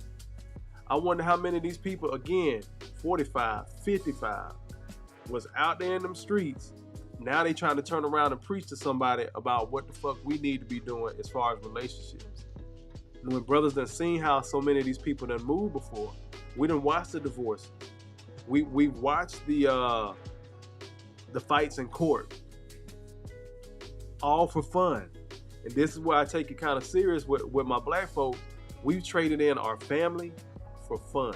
I wonder how many of these people, again, 45, 55, was out there in them streets. Now they trying to turn around and preach to somebody about what the fuck we need to be doing as far as relationships. And when brothers done seen how so many of these people done moved before, we done watched the divorces. We've watched the fights in court, all for fun. And this is where I take it kind of serious with my black folks. We've traded in our family for fun.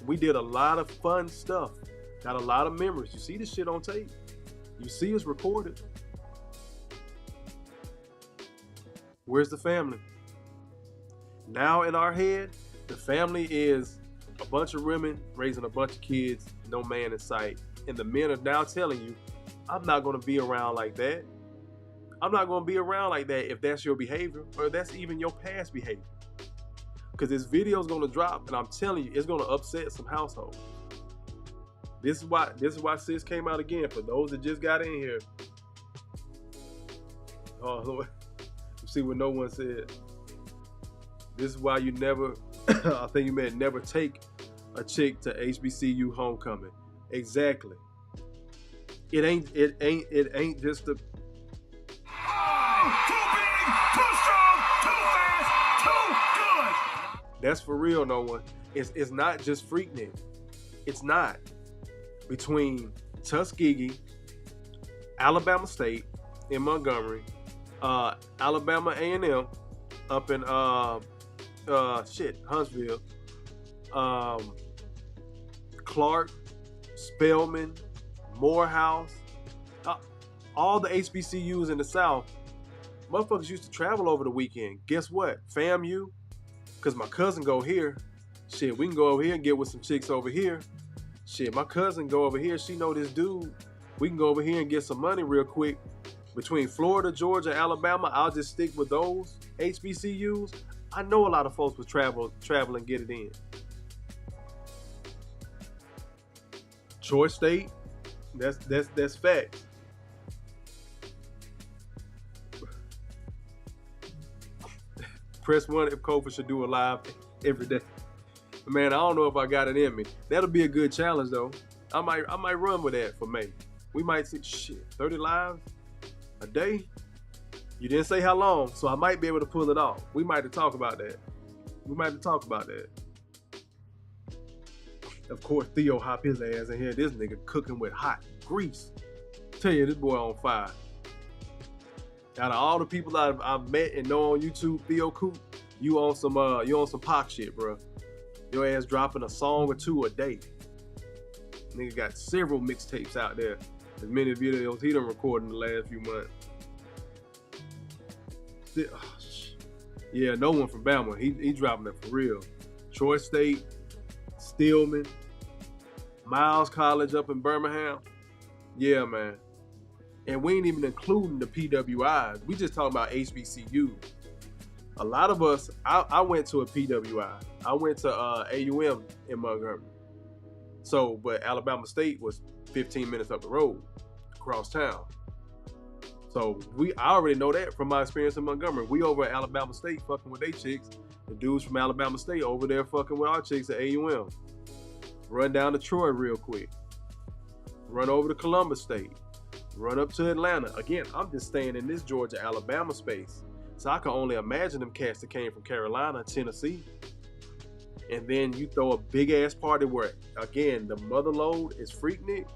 We did a lot of fun stuff. Got a lot of memories. You see this shit on tape. You see it's recorded. Where's the family? Now in our head, the family is a bunch of women raising a bunch of kids, no man in sight. And the men are now telling you, I'm not going to be around like that. I'm not going to be around like that if that's your behavior or that's even your past behavior. Because this video is going to drop, and I'm telling you, it's going to upset some households. This is why sis came out again. For those that just got in here. Oh Lord, you see what no one said. This is why you never, I think you meant never take a chick to HBCU Homecoming. Exactly. It ain't just the. Oh, too big, too strong, too fast, too good. That's for real, no one. It's not just Freaknik. It's not. Between Tuskegee, Alabama State in Montgomery, Alabama A&M up in Huntsville, Clark, Spelman, Morehouse, all the HBCUs in the South. Motherfuckers used to travel over the weekend. Guess what? FAMU, because my cousin go here. Shit, we can go over here and get with some chicks over here. Shit, my cousin go over here. She know this dude. We can go over here and get some money real quick. Between Florida, Georgia, Alabama, I'll just stick with those HBCUs. I know a lot of folks would travel and get it in. Troy State, that's facts. Press 1 if Kofa should do a live every day. Man, I don't know if I got it in me. That'll be a good challenge though. I might run with that for May. We might see 30 lives a day. You didn't say how long, so I might be able to pull it off. We might have to talk about that. Of course, Theo hop his ass in here. This nigga cooking with hot grease. Tell you, this boy on fire. Out of all the people I've met and know on YouTube, Theo Coop, you on some Pac shit, bro. Your ass dropping a song or two a day. Nigga got several mixtapes out there. As many videos he done recorded in the last few months. Yeah, no one from Bama. He dropping it for real. Troy State, Stillman, Miles College up in Birmingham. Yeah, man. And we ain't even including the PWIs. We just talking about HBCU. A lot of us, I went to a PWI. I went to AUM in Montgomery. So, but Alabama State was 15 minutes up the road, across town. So I already know that from my experience in Montgomery. We over at Alabama State fucking with they chicks. The dudes from Alabama State over there fucking with our chicks at AUM. Run down to Troy real quick. Run over to Columbus State. Run up to Atlanta. Again, I'm just staying in this Georgia, Alabama space. So I can only imagine them cats that came from Carolina, Tennessee. And then you throw a big ass party where, again, the mother load is Freaknik.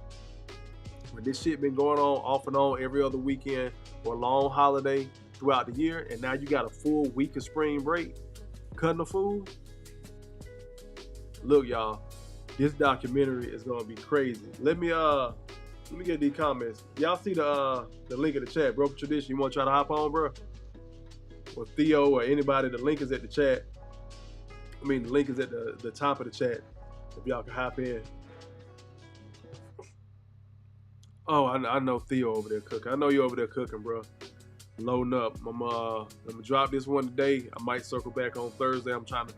Where this shit been going on off and on every other weekend or long holiday throughout the year. And now you got a full week of spring break. Cutting a fool. Look, y'all, this documentary is gonna be crazy. Let me get these comments. Y'all see the link in the chat, Broken Tradition. You wanna try to hop on, bro? Or Theo or anybody, the link is at the chat. I mean, the link is at the top of the chat. If y'all can hop in. Oh, I know Theo over there cooking. I know you over there cooking, bro. Loading up. I'm gonna drop this one today. I might circle back on Thursday. I'm trying to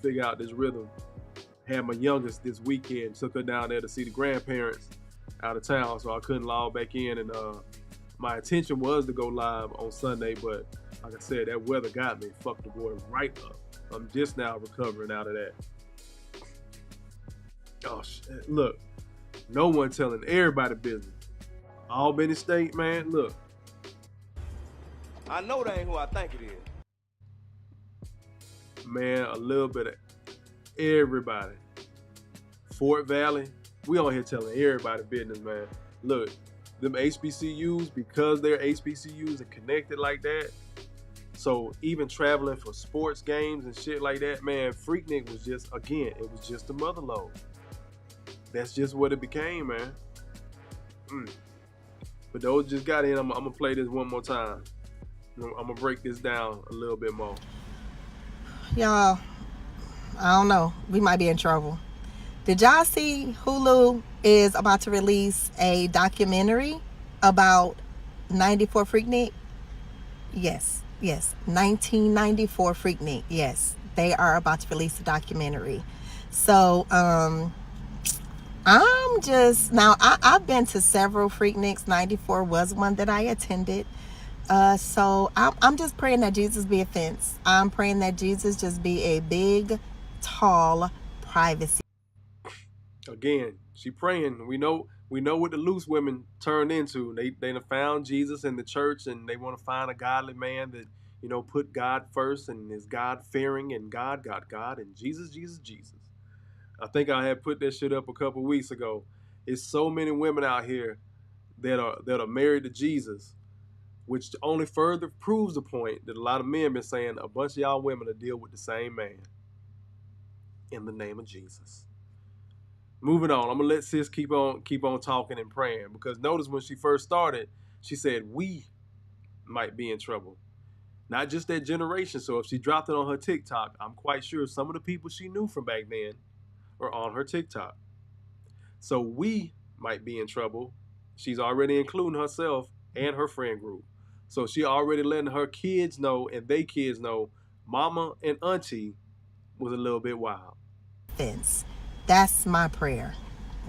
figure out this rhythm. Had my youngest this weekend. Took her down there to see the grandparents out of town, so I couldn't log back in. And my intention was to go live on Sunday, but like I said, that weather got me. Fucked the boy right up. I'm just now recovering out of that. Oh shit! Look, no one telling everybody business. Albany State, man. Look. I know that ain't who I think it is. Man, a little bit of everybody. Fort Valley, we on here telling everybody business, man. Look, them HBCUs, because they're HBCUs and connected like that, so even traveling for sports games and shit like that, man, Freaknik was just, again, it was just a mother load. That's just what it became, man. But those just got in, I'm gonna play this one more time. I'm gonna break this down a little bit more. Y'all, I don't know. We might be in trouble. Did y'all see Hulu is about to release a documentary about 94 Freaknik? Yes. 1994 Freaknik. Yes. They are about to release a documentary. So, I'm just, now I've been to several Freakniks. 94 was one that I attended. So I'm just praying that Jesus be a fence. I'm praying that Jesus just be a big, tall privacy. Again, she praying. We know what the loose women turned into. They done found Jesus in the church, and they want to find a godly man that, you know, put God first and is God fearing, and God, and Jesus. I think I had put that shit up a couple weeks ago. It's so many women out here that are married to Jesus, which only further proves the point that a lot of men been saying a bunch of y'all women will deal with the same man. In the name of Jesus. Moving on, I'm gonna let sis keep on talking and praying, because notice when she first started, she said we might be in trouble. Not just that generation. So if she dropped it on her TikTok, I'm quite sure some of the people she knew from back then are on her TikTok. So we might be in trouble. She's already including herself and her friend group. So she already letting her kids know, and they kids know, mama and auntie was a little bit wild. That's my prayer.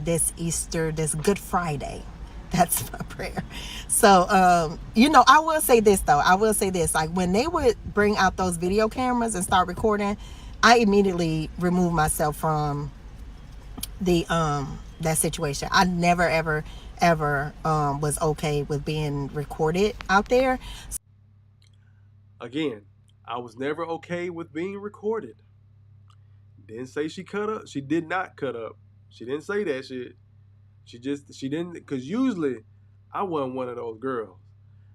This Easter, this Good Friday. That's my prayer. So, you know, I will say this though. Like when they would bring out those video cameras and start recording, I immediately removed myself from the that situation. I never, ever was okay with being recorded out there. Again, I was never okay with being recorded. Didn't say she cut up. She did not cut up. She didn't say that shit. She didn't, because usually I wasn't one of those girls.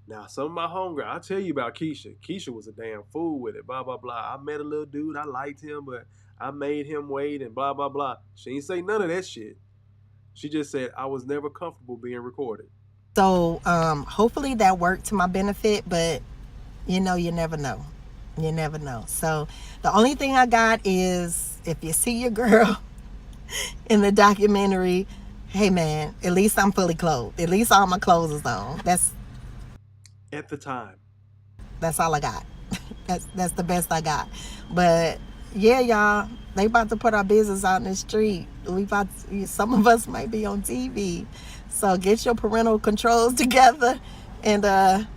Now, some of my homegirls, I'll tell you about Keisha. Keisha was a damn fool with it, blah, blah, blah. I met a little dude, I liked him, but I made him wait and blah, blah, blah. She didn't say none of that shit. She just said I was never comfortable being recorded. So hopefully that worked to my benefit, but you know, you never know. You never know. So the only thing I got is, if you see your girl in the documentary, hey man, at least I'm fully clothed. At least all my clothes is on. That's at the time. That's all I got. That's the best I got. But yeah, y'all, they about to put our business out in the street. Some of us might be on TV. So get your parental controls together. And I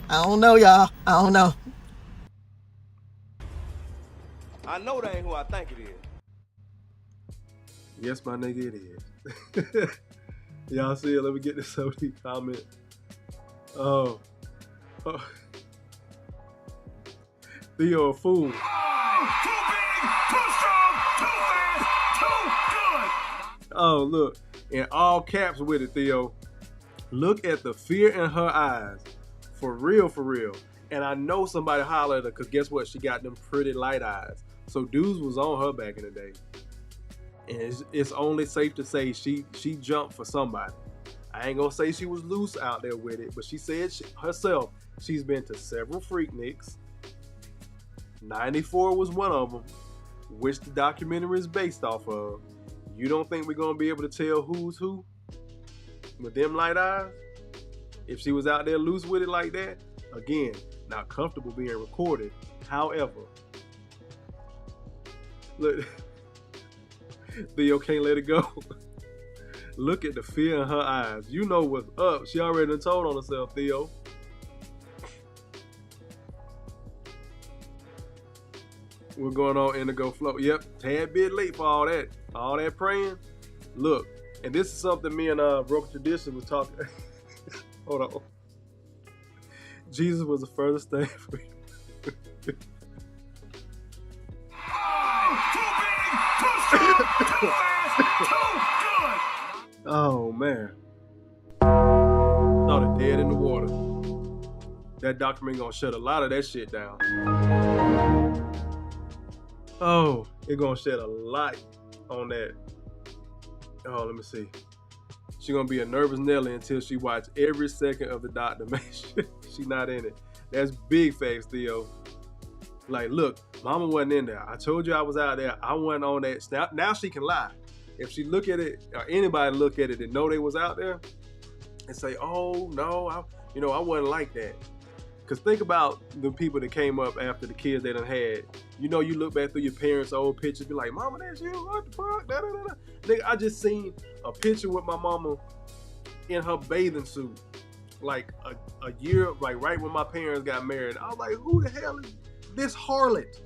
don't know, y'all. I don't know. I know that ain't who I think it is. Yes, my nigga, it is. Y'all see it? Let me get this over the comment. Oh. Theo a fool. Oh, too big, too strong, too fast, too good. Oh, look. In all caps with it, Theo. Look at the fear in her eyes. For real, for real. And I know somebody hollered at her, because guess what? She got them pretty light eyes. So dudes was on her back in the day. And it's only safe to say she jumped for somebody. I ain't gonna say she was loose out there with it, but she said herself she's been to several Freakniks. 94 was one of them, which the documentary is based off of. You don't think we're gonna be able to tell who's who with them light eyes? If she was out there loose with it like that? Again, not comfortable being recorded. However, look, Theo can't let it go. Look at the fear in her eyes. You know what's up. She already done told on herself, Theo. We're going on Indigo Flow. Yep, tad bit late for all that. All that praying. Look, and this is something me and Broken Tradition was talking. Hold on. Jesus was the furthest thing for you. Oh man. Thought it dead in the water. That documentary gonna shut a lot of that shit down. Oh, it gonna shed a light on that. Oh, let me see. She gonna be a nervous Nelly until she watch every second of the doc to make sure she not in it. That's big facts, Theo. Like, look, mama wasn't in there. I told you I was out there. I wasn't on that. Now she can lie. If she look at it, or anybody look at it and know they was out there, and say, oh, no, I wasn't like that. Because think about the people that came up after the kids they done had. You know, you look back through your parents' old pictures, be like, mama, that's you? What the fuck? Da, da, da, da. Nigga, I just seen a picture with my mama in her bathing suit. Like a year, like right when my parents got married. I was like, who the hell is this harlot?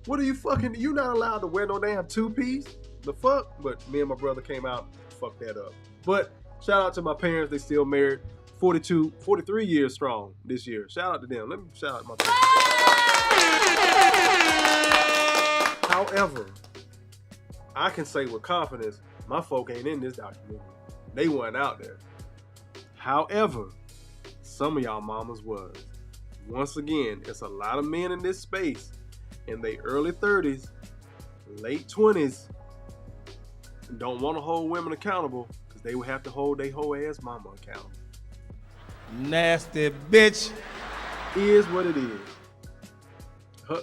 What are you fucking, you not allowed to wear no damn two-piece? The fuck? But me and my brother came out and fucked that up. But shout out to my parents, they still married. 43 years strong this year. Shout out to them. Let me shout out my parents. However, I can say with confidence, my folk ain't in this documentary. They weren't out there. However, some of y'all mamas was. Once again, it's a lot of men in this space in their early 30s, late 20s, don't want to hold women accountable because they would have to hold their whole ass mama accountable. Nasty bitch. Is what it is.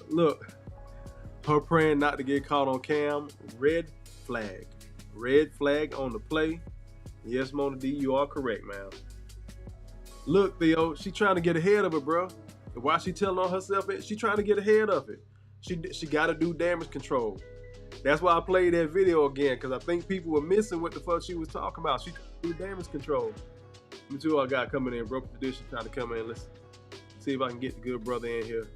Look, her praying not to get caught on cam, red flag. Red flag on the play. Yes, Mona D, you are correct, man. Look, Theo, she trying to get ahead of it, bro. And while she telling on herself, she trying to get ahead of it. She got to do damage control. That's why I played that video again, because I think people were missing what the fuck she was talking about. She do damage control. Me too, I got coming in, Broken Tradition, trying to come in, listen. See if I can get the good brother in here.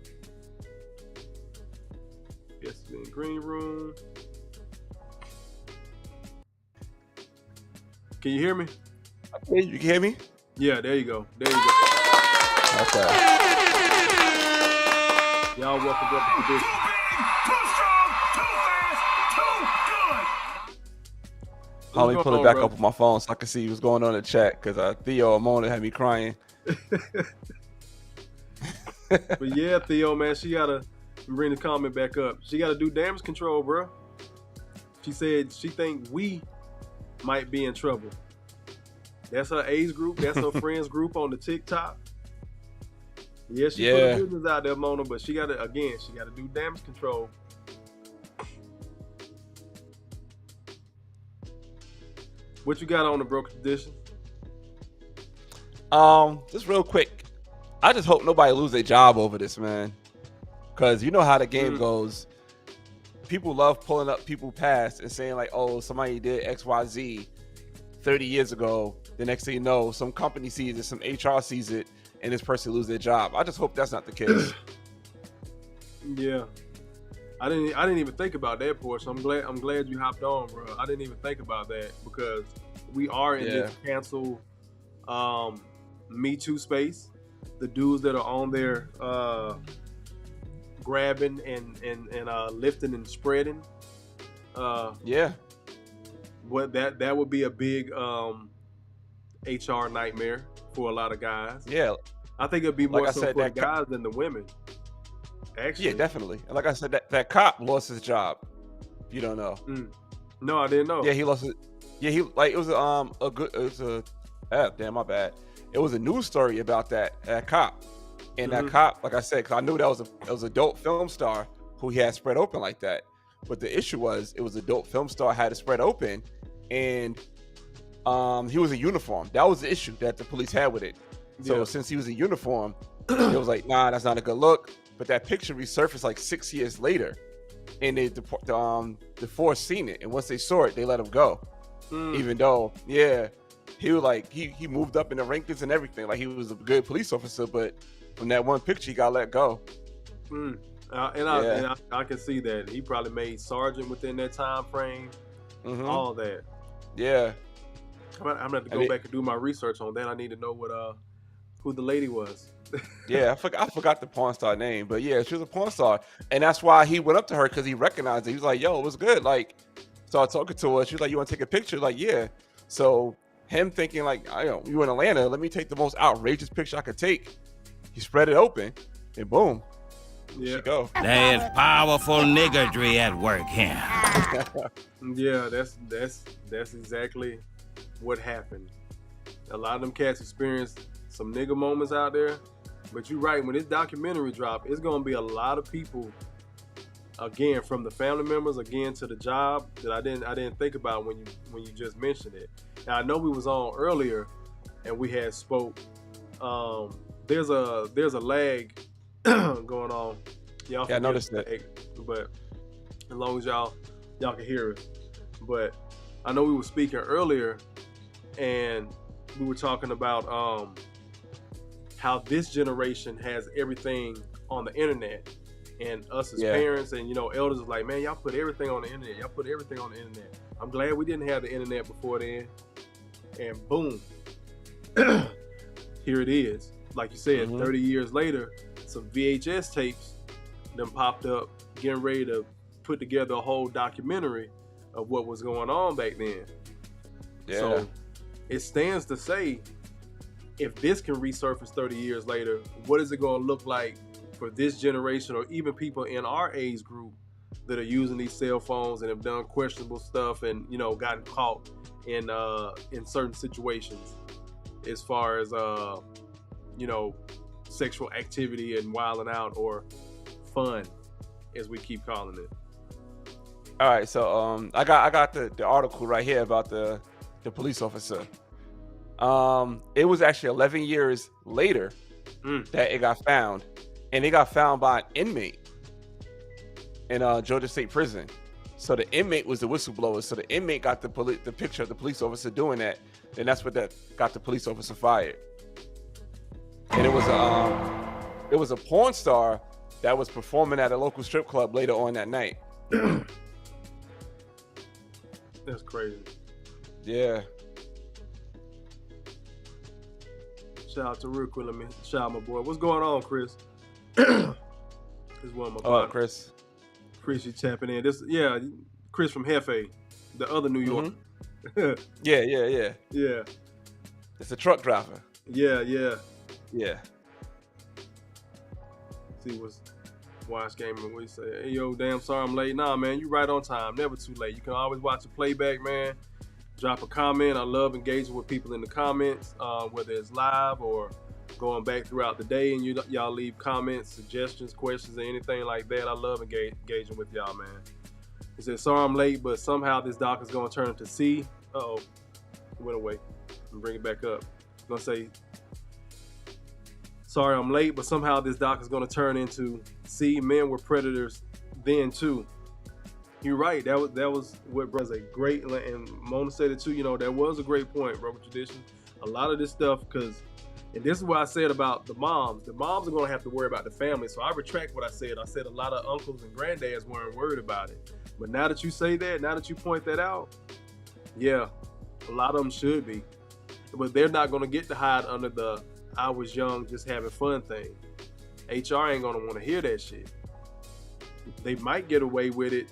Yes, in the green room. Can you hear me? Hey, you can hear me? Yeah, there you go. There you go. Okay. Y'all welcome to the tradition. Too strong, too fast, too good. Let me pull it back up on my phone so I can see what's going on in the chat because Theo and Mona had me crying. But yeah, Theo, man, she gotta bring the comment back up. She gotta do damage control, bro. She said she think we might be in trouble. That's her age group. That's her friends group on the TikTok. Yeah, she put her business out there, Mona, but she gotta do damage control. What you got on the broken tradition? Just real quick. I just hope nobody lose their job over this, man. Because you know how the game goes. People love pulling up people past and saying like, oh, somebody did XYZ 30 years ago. The next thing you know, some company sees it, some HR sees it, and this person loses their job. I just hope that's not the case. Yeah. I didn't even think about that portion. I'm glad you hopped on, bro. I didn't even think about that because we are in this cancel Me Too space. The dudes that are on there grabbing and lifting and spreading. What that would be a big HR nightmare for a lot of guys. Yeah. I think it'd be more so for the guys than the women. Actually. Yeah, definitely. And like I said, that cop lost his job. If you don't know. No, I didn't know. Yeah, he lost it. Yeah, it was damn, my bad. It was a news story about that cop. And that cop, like I said, because I knew that was a dope film star who he had spread open like that. But the issue was, it was a dope film star had it spread open, and he was in uniform. That was the issue that the police had with it. So since he was in uniform, it was like, nah, that's not a good look. But that picture resurfaced like 6 years later, and the force seen it, and once they saw it, they let him go. Even though, he was like he moved up in the rankings and everything, like he was a good police officer, but from that one picture, he got let go. I can see that he probably made sergeant within that time frame. All that. Yeah. I'm gonna have to go back and do my research on that. I need to know what who the lady was. Yeah, I forgot the porn star name, but yeah, she was a porn star, and that's why he went up to her, because he recognized it. He was like, "Yo, it was good." Like, started talking to her. She was like, "You want to take a picture?" Like, yeah. So him thinking like, you in Atlanta, let me take the most outrageous picture I could take. He spread it open, and boom, she go. There's powerful niggardry at work here. Yeah, that's exactly what happened. A lot of them cats experienced some nigga moments out there, but you're right. When this documentary drop, it's gonna be a lot of people. Again, from the family members, again to the job that I didn't think about when you just mentioned it. Now I know we was on earlier, and we had spoke. There's a lag going on. Y'all I noticed that. But as long as y'all can hear it. But I know we were speaking earlier, and we were talking about how this generation has everything on the internet, and us as parents and elders are like, man, y'all put everything on the internet. Y'all put everything on the internet. I'm glad we didn't have the internet before then. And boom, here it is. Like you said, 30 years later, some VHS tapes them popped up, getting ready to put together a whole documentary of what was going on back then. Yeah. So it stands to say, if this can resurface 30 years later, what is it going to look like for this generation, or even people in our age group that are using these cell phones and have done questionable stuff and gotten caught in certain situations, as far as sexual activity and wilding out, or fun, as we keep calling it. All right, so I got the article right here about the police officer. It was actually 11 years later that it got found, and it got found by an inmate in Georgia State Prison. So the inmate was the whistleblower. So the inmate got the picture of the police officer doing that, and that's what that got the police officer fired. And it was a porn star that was performing at a local strip club later on that night. That's crazy. Yeah. Shout out to real quick. Let me shout out my boy. What's going on, Chris? This is one of my boys. Chris. Appreciate you tapping in. Chris from Hefe, the other New York. Yeah. Yeah. It's a truck driver. Yeah. See what's Watch Gamer. What you say? Hey, yo, damn, sorry I'm late. Nah, man, you right on time. Never too late. You can always watch a playback, man. Drop a comment. I love engaging with people in the comments, whether it's live or going back throughout the day, and y'all leave comments, suggestions, questions, or anything like that. I love engaging with y'all, man. He said, sorry I'm late, but somehow this doc is going to turn to C. Uh-oh. It went away. I'm bring it back up. I'm going to say, sorry I'm late, but somehow this doc is going to turn into C. Men were predators then, too. You're right. That was what was a great, and Mona said it too. You know, that was a great point, Rubber Tradition. A lot of this stuff, and this is what I said about the moms. The moms are going to have to worry about the family. So I retract what I said. I said a lot of uncles and granddads weren't worried about it. But now that you say that, now that you point that out, yeah, a lot of them should be. But they're not going to get to hide under the I was young, just having fun thing. HR ain't going to want to hear that shit. They might get away with it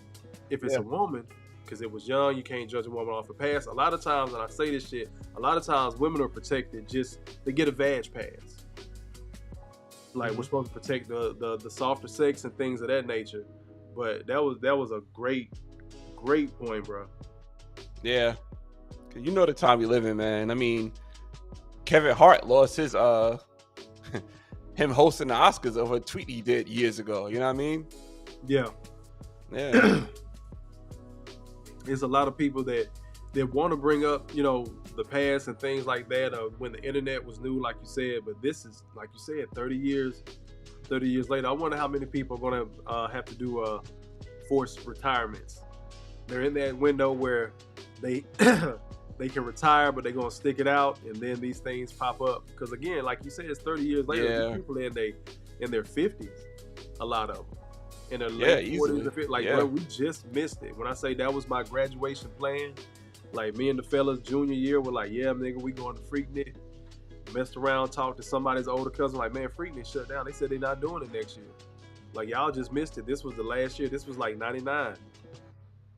if it's a woman, because it was young. You can't judge a woman off her past. A lot of times, and I say this shit, a lot of times women are protected, they get a vag pass. Like, we're supposed to protect the softer sex and things of that nature. But that was a great point, bro. Yeah. You know the time we live in, man. I mean, Kevin Hart lost his him hosting the Oscars over a tweet he did years ago. You know what I mean? Yeah. There's a lot of people that want to bring up, you know, the past and things like that, when the internet was new, like you said. But this is, like you said, 30 years later. I wonder how many people are going to have to do forced retirements. They're in that window where they they can retire, but they're going to stick it out, and then these things pop up. Because again, like you said, it's 30 years later. People in their 50s, a lot of them. In their late 40s and 50s. Like, bro, we just missed it. When I say that was my graduation plan, like, me and the fellas junior year were like, yeah, nigga, we going to Freaknik. Messed around, talked to somebody's older cousin, like, man, Freaknik shut down. They said they're not doing it next year. Like, y'all just missed it. This was the last year. This was like 99.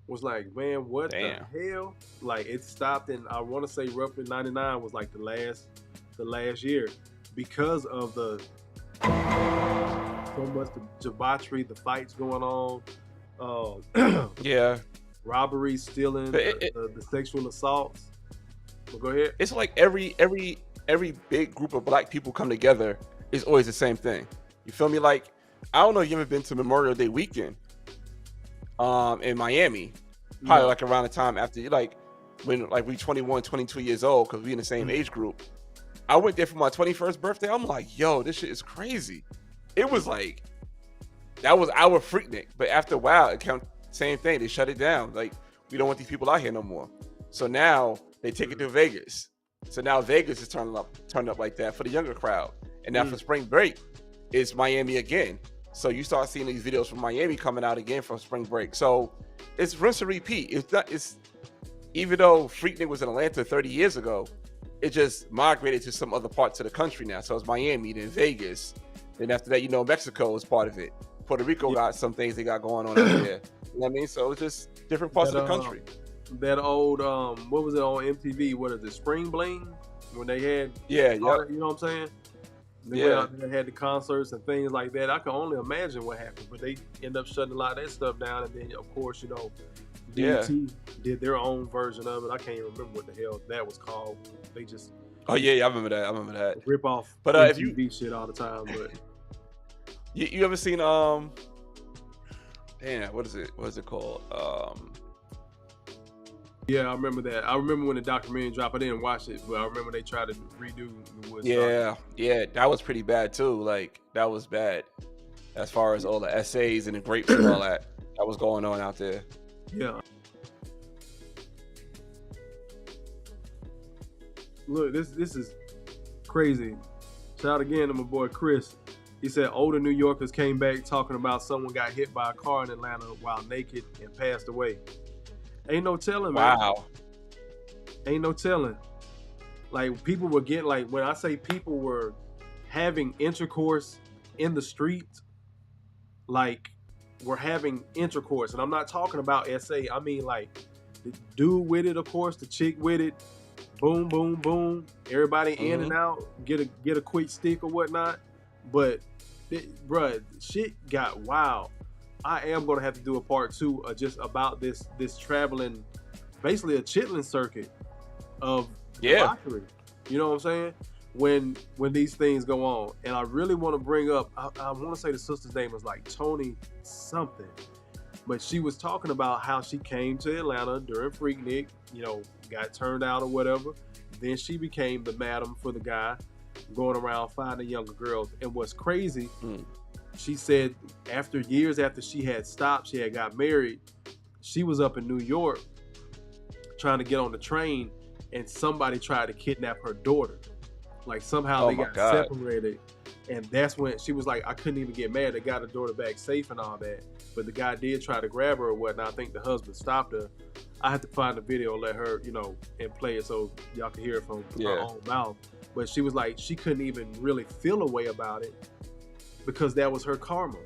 Was like, man, what the hell? Like, it stopped, and I want to say roughly 99 was like the last year, because of the so much the debauchery, the fights going on, robberies, stealing, the sexual assaults. Well, go ahead. It's like every big group of black people come together is always the same thing. You feel me? Like, I don't know if you ever been to Memorial Day weekend in Miami, probably like around the time after, like, when like we 21, 22 years old, because we in the same age group. I went there for my 21st birthday. I'm like, yo, this shit is crazy. It was like, that was our Freaknik. But after a while, it came, same thing. They shut it down. Like, we don't want these people out here no more. So now they take it to Vegas. So now Vegas is turning up like that for the younger crowd. And now for spring break, it's Miami again. So you start seeing these videos from Miami coming out again from spring break. So it's rinse and repeat. It's even though Freaknik was in Atlanta 30 years ago, it just migrated to some other parts of the country now. So it's Miami, then Vegas. Then after that, you know, Mexico is part of it. Puerto Rico got some things they got going on over there. You know what I mean? So it's just different parts of the country. That old, what was it on MTV? What is it, Spring Bling? When they had, you know what I'm saying? They went out there and had the concerts and things like that. I can only imagine what happened, but they end up shutting a lot of that stuff down. And then, of course, you know, DT did their own version of it. I can't even remember what the hell that was called. They just I remember that. Rip off, but if you beat shit all the time. But you ever seen what is it called? Yeah, I remember that. I remember when the documentary dropped. I didn't watch it, but I remember they tried to redo the Woodstock. Yeah, that was pretty bad too. Like, that was bad as far as all the essays and the grapes and all that was going on out there. Yeah. Look, this is crazy. Shout out again to my boy Chris. He said older New Yorkers came back talking about someone got hit by a car in Atlanta while naked and passed away. Ain't no telling, man. Wow. Ain't no telling. Like people were getting, like when I say people were having intercourse in the streets, like we're having intercourse, and I'm not talking about SA. I mean like the dude with it, of course, the chick with it, boom, boom, boom, everybody in and out, get a quick stick or whatnot. But bruh, shit got wild. I am gonna have to do a part 2 just about this traveling, basically a chitlin circuit of debauchery. You know what I'm saying? When these things go on, and I really want to bring up, I want to say the sister's name was like Tony something, but she was talking about how she came to Atlanta during Freaknik, you know, got turned out or whatever. Then she became the madam for the guy, going around finding younger girls. And what's crazy, she said years after she had stopped, she had got married, she was up in New York trying to get on the train, and somebody tried to kidnap her daughter. Like somehow they got separated, and that's when she was like, I couldn't even get mad. They got her daughter back safe and all that, but the guy did try to grab her or whatnot. I think the husband stopped her. I had to find the video, let her, you know, and play it so y'all can hear it from her own mouth. But she was like, she couldn't even really feel a way about it because that was her karma.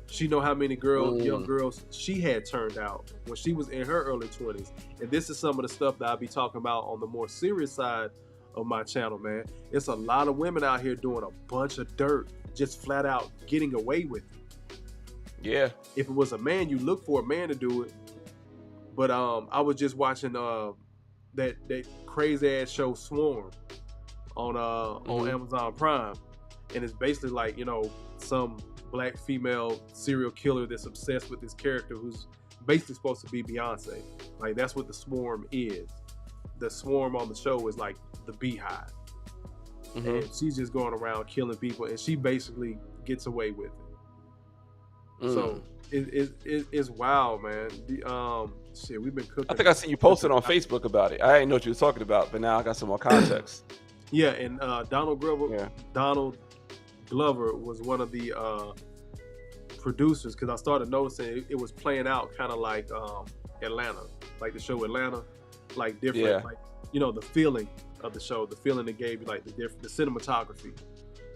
She know how many young girls she had turned out when she was in her early 20s. And this is some of the stuff that I'll be talking about on the more serious side of my channel, man. It's a lot of women out here doing a bunch of dirt, just flat out getting away with it. Yeah. If it was a man, you look for a man to do it. But I was just watching that crazy ass show Swarm on Amazon Prime, and it's basically like, you know, some black female serial killer that's obsessed with this character who's basically supposed to be Beyonce. Like that's what the Swarm is. The Swarm on the show is like the Beehive, and she's just going around killing people, and she basically gets away with it. So it's wild, man. Shit, we've been cooking. I think I seen you posted on Facebook about it. I didn't know what you were talking about, but now I got some more context. Yeah, and Donald Glover was one of the producers, because I started noticing it was playing out kind of like Atlanta, like the show Atlanta, like different, like, you know, the feeling of the show, the feeling it gave you, like the cinematography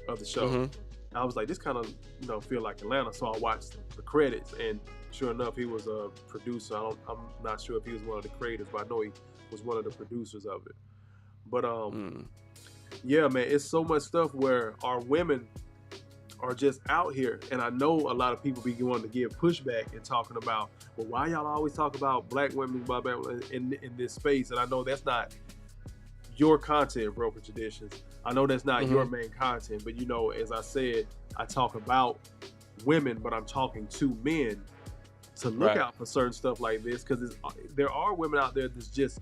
of the show. I was like, this kind of, you know, feel like Atlanta. So I watched the credits, and sure enough, he was a producer. I'm not sure if he was one of the creators, but I know he was one of the producers of it. But yeah, man, it's so much stuff where our women are just out here, and I know a lot of people be wanting to give pushback and talking about, well, why y'all always talk about black women in this space? And I know that's not your content, Broken Traditions. I know that's not your main content, but you know, as I said, I talk about women, but I'm talking to men to look out for certain stuff like this, because there are women out there that's just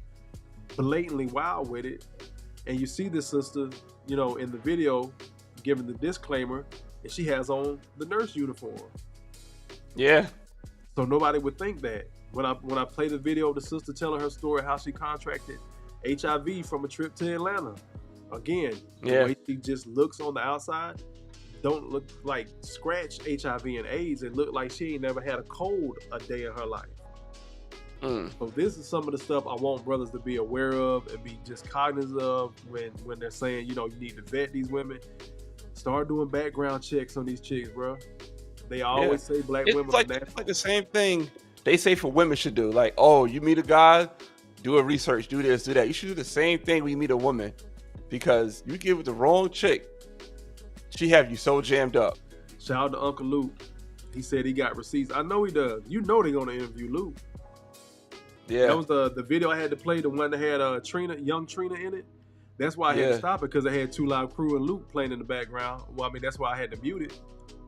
blatantly wild with it. And you see this sister, you know, in the video giving the disclaimer, and she has on the nurse uniform. Yeah. So nobody would think that. When I play the video of the sister telling her story, how she contracted HIV from a trip to Atlanta. Again, the way she just looks on the outside, don't look like scratch HIV and AIDS, and look like she ain't never had a cold a day in her life. So this is some of the stuff I want brothers to be aware of and be just cognizant of when they're saying, you know, you need to vet these women. Start doing background checks on these chicks, bro. They always say black women like, it's like the same thing they say for women should do. Like, oh, you meet a guy, do a research, do this, do that. You should do the same thing when you meet a woman, because you give it the wrong chick, she have you so jammed up. Shout out to Uncle Luke. He said he got receipts. I know he does. You know they're gonna interview Luke. Yeah, that was the video I had to play, the one that had young Trina in it. That's why I had to stop it, because I had Two Live Crew and Luke playing in the background. Well, I mean, that's why I had to mute it,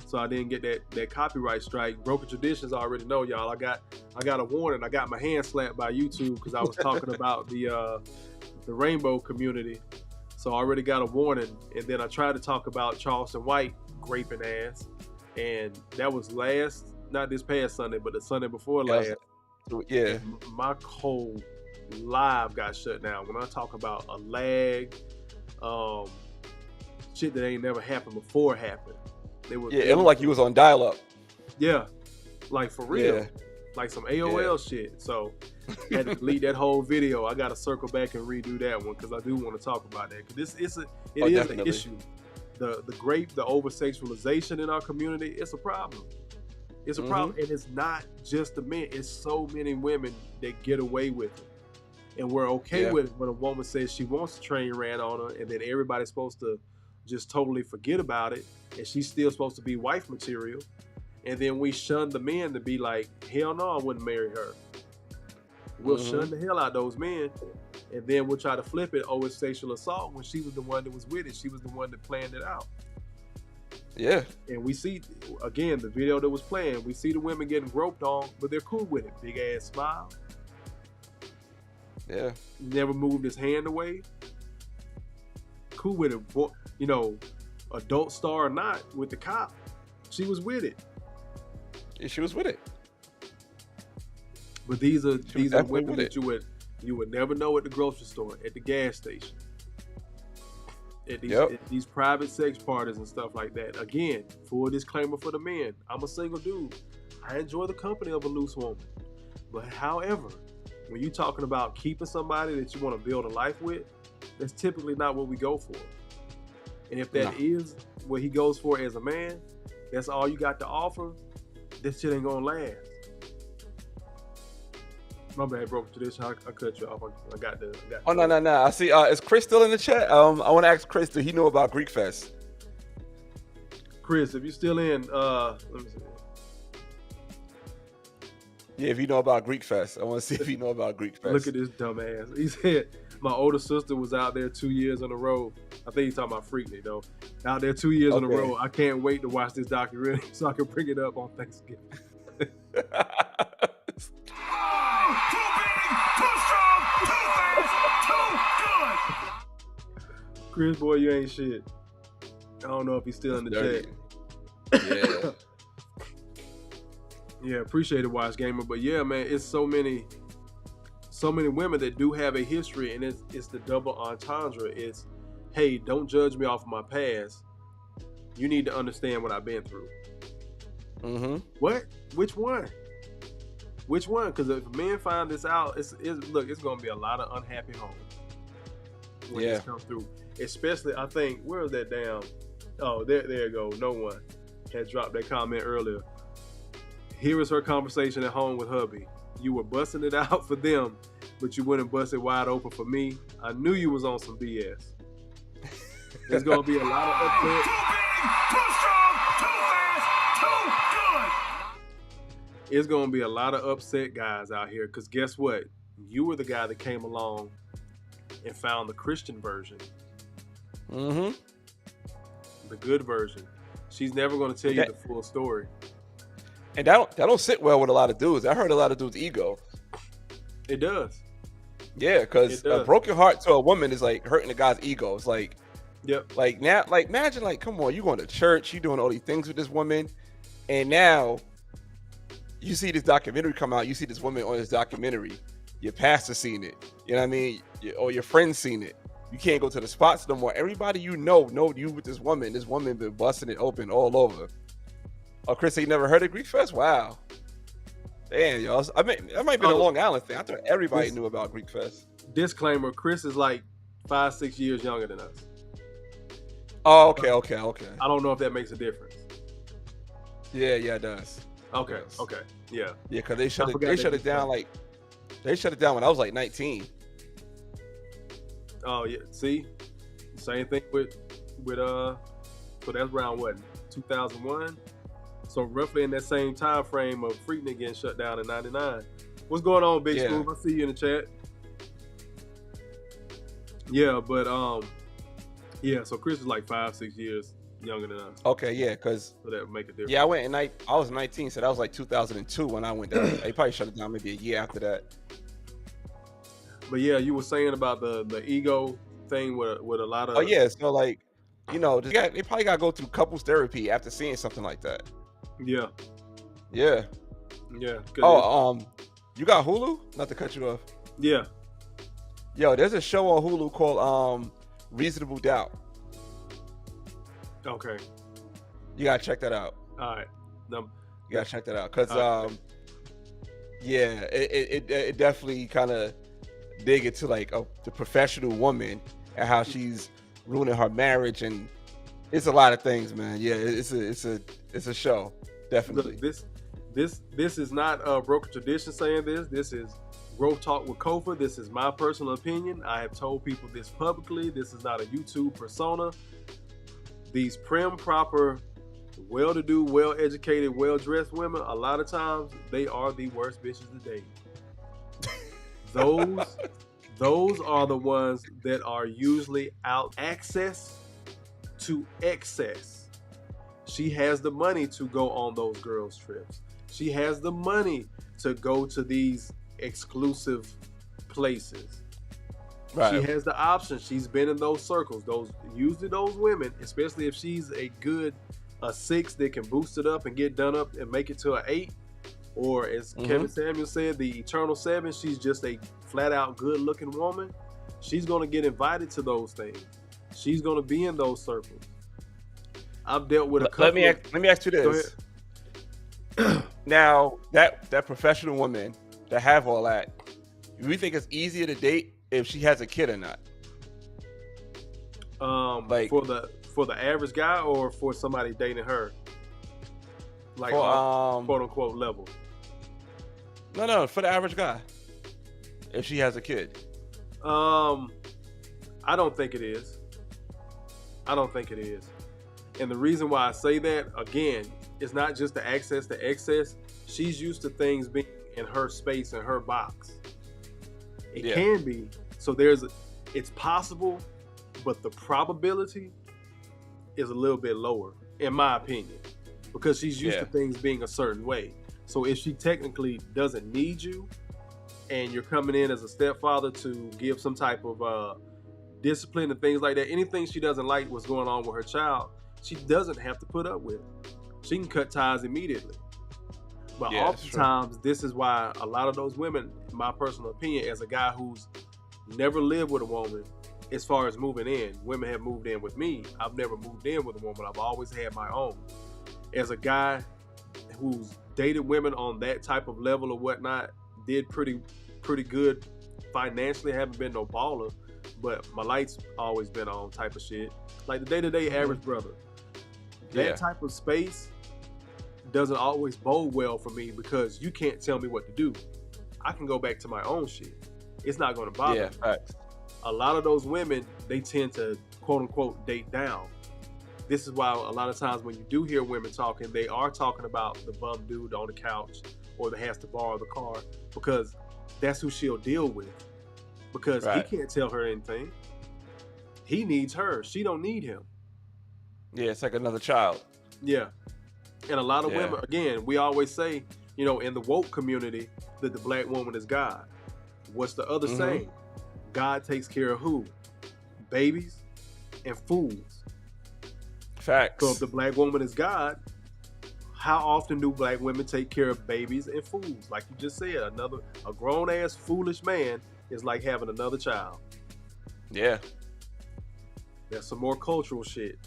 so I didn't get that copyright strike. Broken Traditions, I already know, y'all. I got a warning. I got my hand slapped by YouTube because I was talking about the rainbow community, so I already got a warning. And then I tried to talk about Charleston White raping ass, and that was not this past Sunday, but the Sunday before last. Yeah, my whole live got shut down. When I talk about a lag, shit that ain't never happened before happened. It looked like you was on dial-up. Yeah, like for real. like some AOL shit. So I had to delete that whole video. I got to circle back and redo that one because I do want to talk about that. Because it is an issue. The over sexualization in our community, it's a problem. It's a problem, and it's not just the men. It's so many women that get away with it, and we're okay with it when a woman says she wants a train ran on her, and then everybody's supposed to just totally forget about it, and she's still supposed to be wife material. And then we shun the men to be like, hell no, I wouldn't marry her. We'll shun the hell out of those men, and then we'll try to flip it. Oh, it's sexual assault when she was the one that was with it. She was the one that planned it out. Yeah. And we see, again, the video that was playing, we see the women getting groped on, but they're cool with it. Big ass smile. Yeah. Never moved his hand away. Cool with it. You know, adult star or not, with the cop, she was with it. Yeah, she was with it. But these are women that you would never know at the grocery store, at the gas station, at these private sex parties and stuff like that. Again, full disclaimer for the men: I'm a single dude. I enjoy the company of a loose woman. But however, when you're talking about keeping somebody that you want to build a life with, that's typically not what we go for. And if that is what he goes for as a man, that's all you got to offer. This shit ain't gonna last. My bad, broke tradition. I cut you off. I got Oh no. I see. Is Chris still in the chat? I want to ask Chris, did he know about Greek Fest? Chris, if you're still in, let me see. Yeah, if you know about Greek Fest, I want to see if you know about Greek Fest. Look at this dumbass. He said my older sister was out there 2 years in a row. I think he's talking about Freaknik though. Out there 2 years in a row. I can't wait to watch this documentary so I can bring it up on Thanksgiving. Chris, boy, you ain't shit. I don't know if he's still in the chat. Yeah, appreciate it, Watch Gamer. But yeah, man, it's so many women that do have a history, and it's the double entendre. It's, hey, don't judge me off of my past. You need to understand what I've been through. What? Which one? Which one? Because if men find this out, it's going to be a lot of unhappy homes when this comes through. Especially, I think, where is that damn? Oh, there you go. No one had dropped that comment earlier. Here is her conversation at home with hubby. You were busting it out for them, but you wouldn't bust it wide open for me. I knew you was on some BS. There's going to be a lot of upset. Too strong, too fast, too good. It's going to be a lot of upset guys out here, because guess what? You were the guy that came along and found the Christian version. The good version. She's never going to tell you the full story. And that don't sit well with a lot of dudes. I heard a lot of dudes' ego. It does. Yeah, because a broken heart to a woman is like hurting a guy's ego. It's like, like now, like imagine, like, come on, you going to church, you doing all these things with this woman, and now you see this documentary come out. You see this woman on this documentary. Your pastor seen it. You know what I mean? Or your friends seen it. You can't go to the spots no more. Everybody you know you with this woman. This woman been busting it open all over. Oh, Chris, you never heard of Greek Fest? Wow. Damn, y'all. I mean, that might be a Long Island thing. I thought everybody knew about Greek Fest. Disclaimer, Chris is like 5-6 years younger than us. Oh, okay. I don't know if that makes a difference. Yeah, it does. Okay. Yeah. Yeah, because they shut it down when I was like 19. Oh yeah, see, same thing with so that's around what, 2001. So roughly in that same time frame of Freaknik getting shut down in '99. What's going on, Big Smooth? I see you in the chat. Yeah, but so Chris is like 5-6 years younger than us. Okay, yeah, because so that would make a difference. Yeah, I was 19, so that was like 2002 when I went down. They probably shut it down maybe a year after that. But yeah, you were saying about the ego thing with a lot of. Oh yeah, so like, you know, they probably got to go through couples therapy after seeing something like that. Yeah. Oh, you got Hulu? Not to cut you off. Yeah. Yo, there's a show on Hulu called Reasonable Doubt. Okay. You gotta check that out. All right. You gotta check that out because Yeah, it definitely kind of dig into like the professional woman and how she's ruining her marriage, and it's a lot of things, man. Yeah, it's a show, definitely. Look, this is not Broken Tradition saying this. This is Growth Talk with Kofa. This is my personal opinion. I have told people this publicly. This is not a YouTube persona. These prim, proper, well-to-do, well-educated, well-dressed women, a lot of times they are the worst bitches to date. Those are the ones that are usually out access to excess. She has the money to go on those girls' trips. She has the money to go to these exclusive places. Right. She has the option. She's been in those circles. Usually those women, especially if she's a 6 that can boost it up and get done up and make it to an 8, or as Kevin Samuel said, the eternal 7. She's just a flat out good looking woman. She's going to get invited to those things. She's going to be in those circles. I've dealt with a couple. Let me ask you this. Now that professional woman that have all that, do you think it's easier to date if she has a kid or not? Like for the average guy, or for somebody dating her, like quote unquote level. No, for the average guy, if she has a kid. I don't think it is. And the reason why I say that, again, it's not just the access to excess. She's used to things being in her space, in her box. It can be. So it's possible, but the probability is a little bit lower, in my opinion, because she's used to things being a certain way. So if she technically doesn't need you, and you're coming in as a stepfather to give some type of discipline and things like that, anything she doesn't like what's going on with her child, she doesn't have to put up with it. She can cut ties immediately. But oftentimes, this is why a lot of those women, in my personal opinion, as a guy who's never lived with a woman, as far as moving in, women have moved in with me. I've never moved in with a woman. I've always had my own. As a guy who's dated women on that type of level or whatnot, did pretty good financially. Haven't been no baller, but my lights always been on type of shit. Like the day-to-day average brother. That type of space doesn't always bode well for me, because you can't tell me what to do. I can go back to my own shit. It's not going to bother me. Facts. A lot of those women, they tend to quote unquote date down. This is why a lot of times when you do hear women talking, they are talking about the bum dude on the couch or that has to borrow the car, because that's who she'll deal with. Because he can't tell her anything. He needs her. She don't need him. Yeah, it's like another child. Yeah. And a lot of women, again, we always say, in the woke community, that the black woman is God. What's the other saying? God takes care of who? Babies and fools. Facts. So if the black woman is God, how often do black women take care of babies and fools? Like you just said, a grown-ass foolish man is like having another child. Yeah. There's some more cultural shit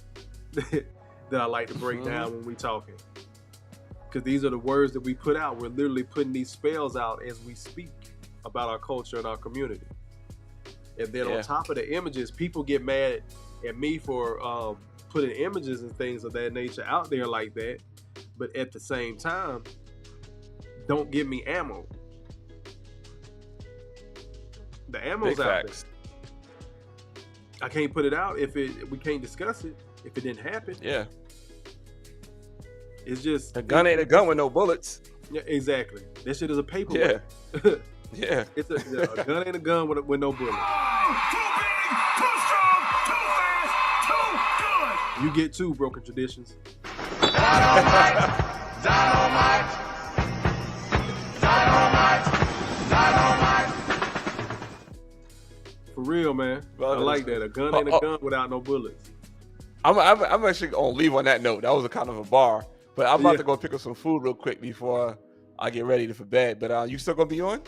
that I like to break down when we talking. Because these are the words that we put out. We're literally putting these spells out as we speak about our culture and our community. And then on top of the images, people get mad at me for putting images and things of that nature out there like that. But at the same time, don't give me ammo. The ammo's out there. I can't put it out we can't discuss it if it didn't happen. Yeah. It's just a gun ain't a gun with no bullets. Yeah, exactly. That shit is a paperweight. Yeah. Yeah. It's a gun ain't a gun with no bullets. Too big, too strong, too fast, too good. You get 2 broken traditions. Dynamite. For real, man. I like that. A gun ain't a gun without no bullets. I'm actually gonna leave on that note. That was a kind of a bar, but I'm about to go pick up some food real quick before I get ready for bed. But you still gonna be on?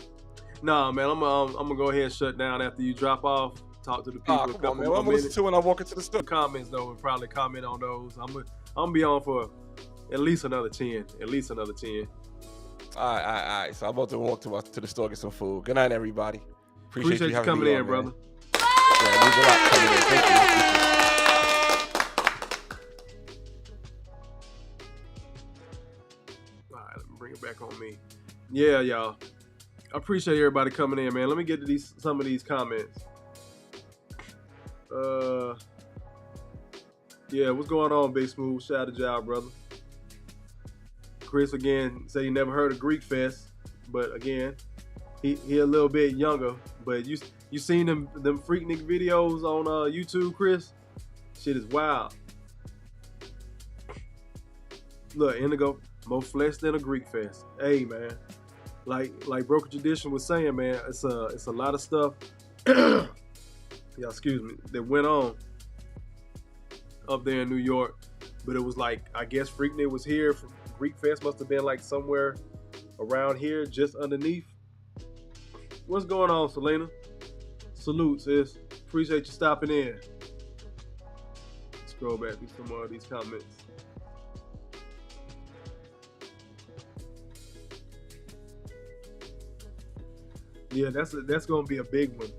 Nah, man. I'm gonna go ahead and shut down after you drop off. Talk to the people. Come on, man. I'm gonna listen to when I walk into the store. Comments though, and probably comment on those. I'm gonna be on for at least another 10. All right. So I'm about to walk to the store, get some food. Good night, everybody. Appreciate you having coming me in, on, brother. Man. Yeah, it means a lot coming in. Thank you. All right, let me bring it back on me. Yeah, y'all. I appreciate everybody coming in, man. Let me get to some of these comments. Yeah, what's going on, Big Smooth? Shout out to y'all, brother. Chris again said he never heard of Greek Fest, but again, he a little bit younger. But you seen them Freaknik videos on YouTube, Chris? Shit is wild. Look, Indigo, more flesh than a Greek Fest. Hey, man, like Broken Tradition was saying, man, it's a lot of stuff. Yeah, excuse me, that went on up there in New York, but it was like, I guess Freaknik was here. Greek Fest must have been like somewhere around here, just underneath. What's going on, Selena? Salute, sis. Appreciate you stopping in. Scroll back through some more of these comments. Yeah, that's gonna be a big one.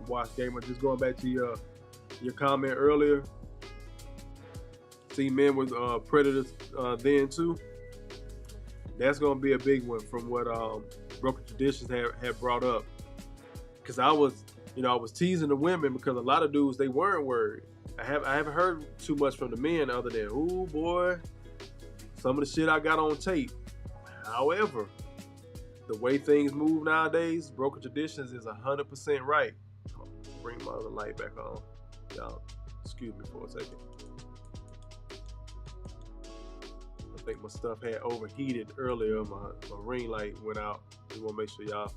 Watch Gamer. Just going back to your comment earlier. See, men with predators then too. That's gonna be a big one from what Broken Traditions had brought up. Because I was teasing the women because a lot of dudes, they weren't worried. I haven't heard too much from the men other than, ooh boy, some of the shit I got on tape. However, the way things move nowadays, Broken Traditions is 100% right. I'll bring my other light back on. Y'all, excuse me for a second. I think my stuff had overheated earlier. My ring light went out. We want to make sure y'all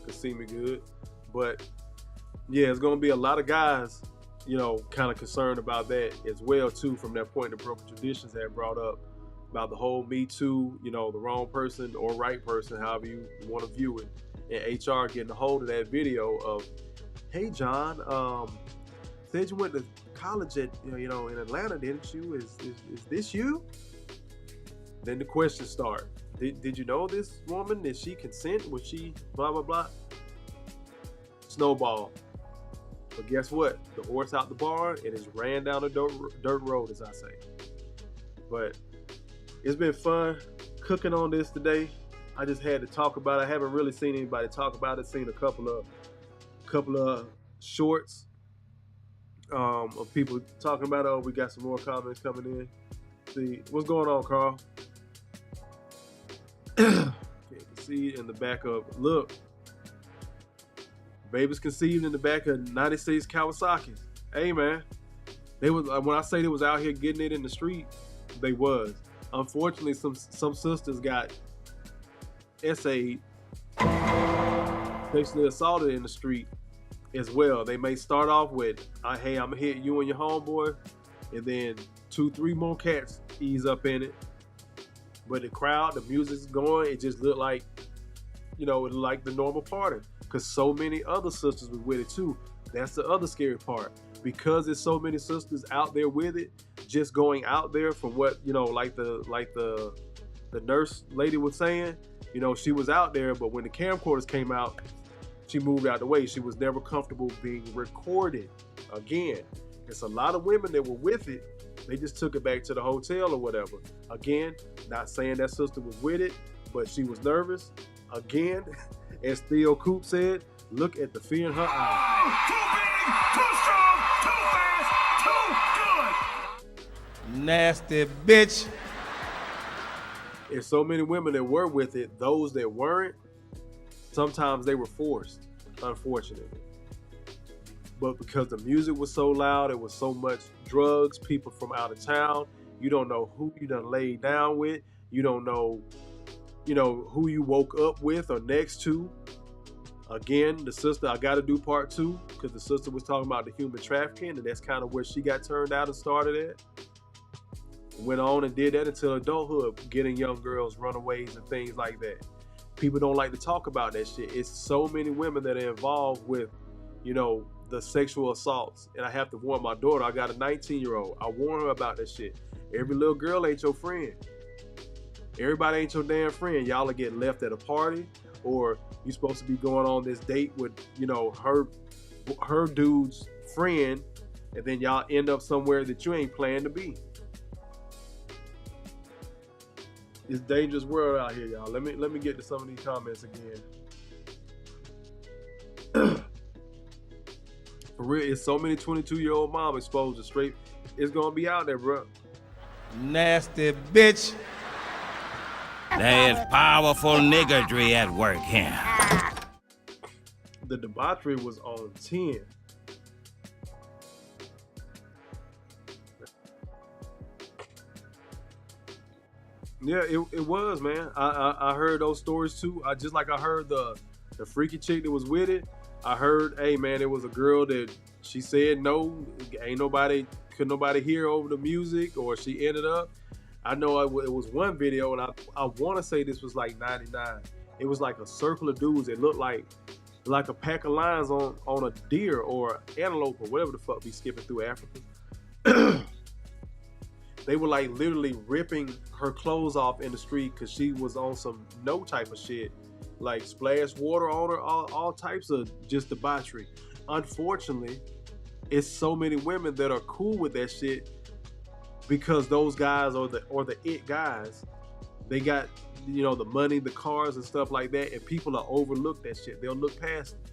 can see me good. But yeah, it's going to be a lot of guys, kind of concerned about that as well too, from that point that Broken Traditions had brought up about the whole Me Too, the wrong person or right person, however you want to view it, and HR getting a hold of that video of, hey John, said you went to college at in Atlanta, didn't you? Is this you? Then the questions start. Did you know this woman? Did she consent? Was she blah blah blah? Snowball. But guess what? The horse out the barn, it has ran down the dirt road, as I say. But it's been fun cooking on this today. I just had to talk about it. I haven't really seen anybody talk about it. Seen a couple of shorts of people talking about it. Oh, we got some more comments coming in. See what's going on, Carl. You can see in the back of, look, babies conceived in the back of 96 Kawasaki's. Hey man, they was, when I say they was out here getting it in the street, they was. Unfortunately, some sisters got essayed, sexually assaulted in the street as well. They may start off with, hey, I'm gonna hit you and your homeboy, and then 2-3 more cats ease up in it. But the crowd, the music's going, it just looked like, like the normal party. Because so many other sisters were with it too. That's the other scary part. Because there's so many sisters out there with it, just going out there from what, like the nurse lady was saying, she was out there, but when the camcorders came out, she moved out the way. She was never comfortable being recorded. Again, it's a lot of women that were with it. They just took it back to the hotel or whatever. Again, not saying that sister was with it, but she was nervous. Again, as Theo Coop said, look at the fear in her eyes. Too big, too strong, too fast, too good. Nasty bitch. There's so many women that were with it. Those that weren't, sometimes they were forced, unfortunately. But because the music was so loud, it was so much drugs, people from out of town, you don't know who you done laid down with. You don't know, who you woke up with or next to. Again, the sister, I got to do part 2 because the sister was talking about the human trafficking, and that's kind of where she got turned out and started at. Went on and did that until adulthood, getting young girls runaways and things like that. People don't like to talk about that shit. It's so many women that are involved with, the sexual assaults. And I have to warn my daughter. I got a 19-year-old. I warn her about that shit. Every little girl ain't your friend. Everybody ain't your damn friend. Y'all will get left at a party, or you supposed to be going on this date with, you know, her dude's friend, and then y'all end up somewhere that you ain't planned to be. It's a dangerous world out here, y'all. Let me get to some of these comments again. For real, it's so many 22-year-old moms exposed to straight. It's gonna be out there, bro. Nasty bitch. There is powerful niggardry at work here. The debauchery was on 10. Yeah, it was, man. I heard those stories too. I heard the freaky chick that was with it. I heard, hey man, it was a girl that she said no, could nobody hear over the music, or she ended up. I know it was one video, and I want to say this was like 99. It was like a circle of dudes that looked like a pack of lions on a deer or antelope or whatever the fuck be skipping through Africa. They were like literally ripping her clothes off in the street because she was on some no type of shit, like splash water on her, all types of just debauchery. Unfortunately, it's so many women that are cool with that shit because those guys or the it guys, they got, you know, the money, the cars and stuff like that, and people are overlook that shit. They'll look past it.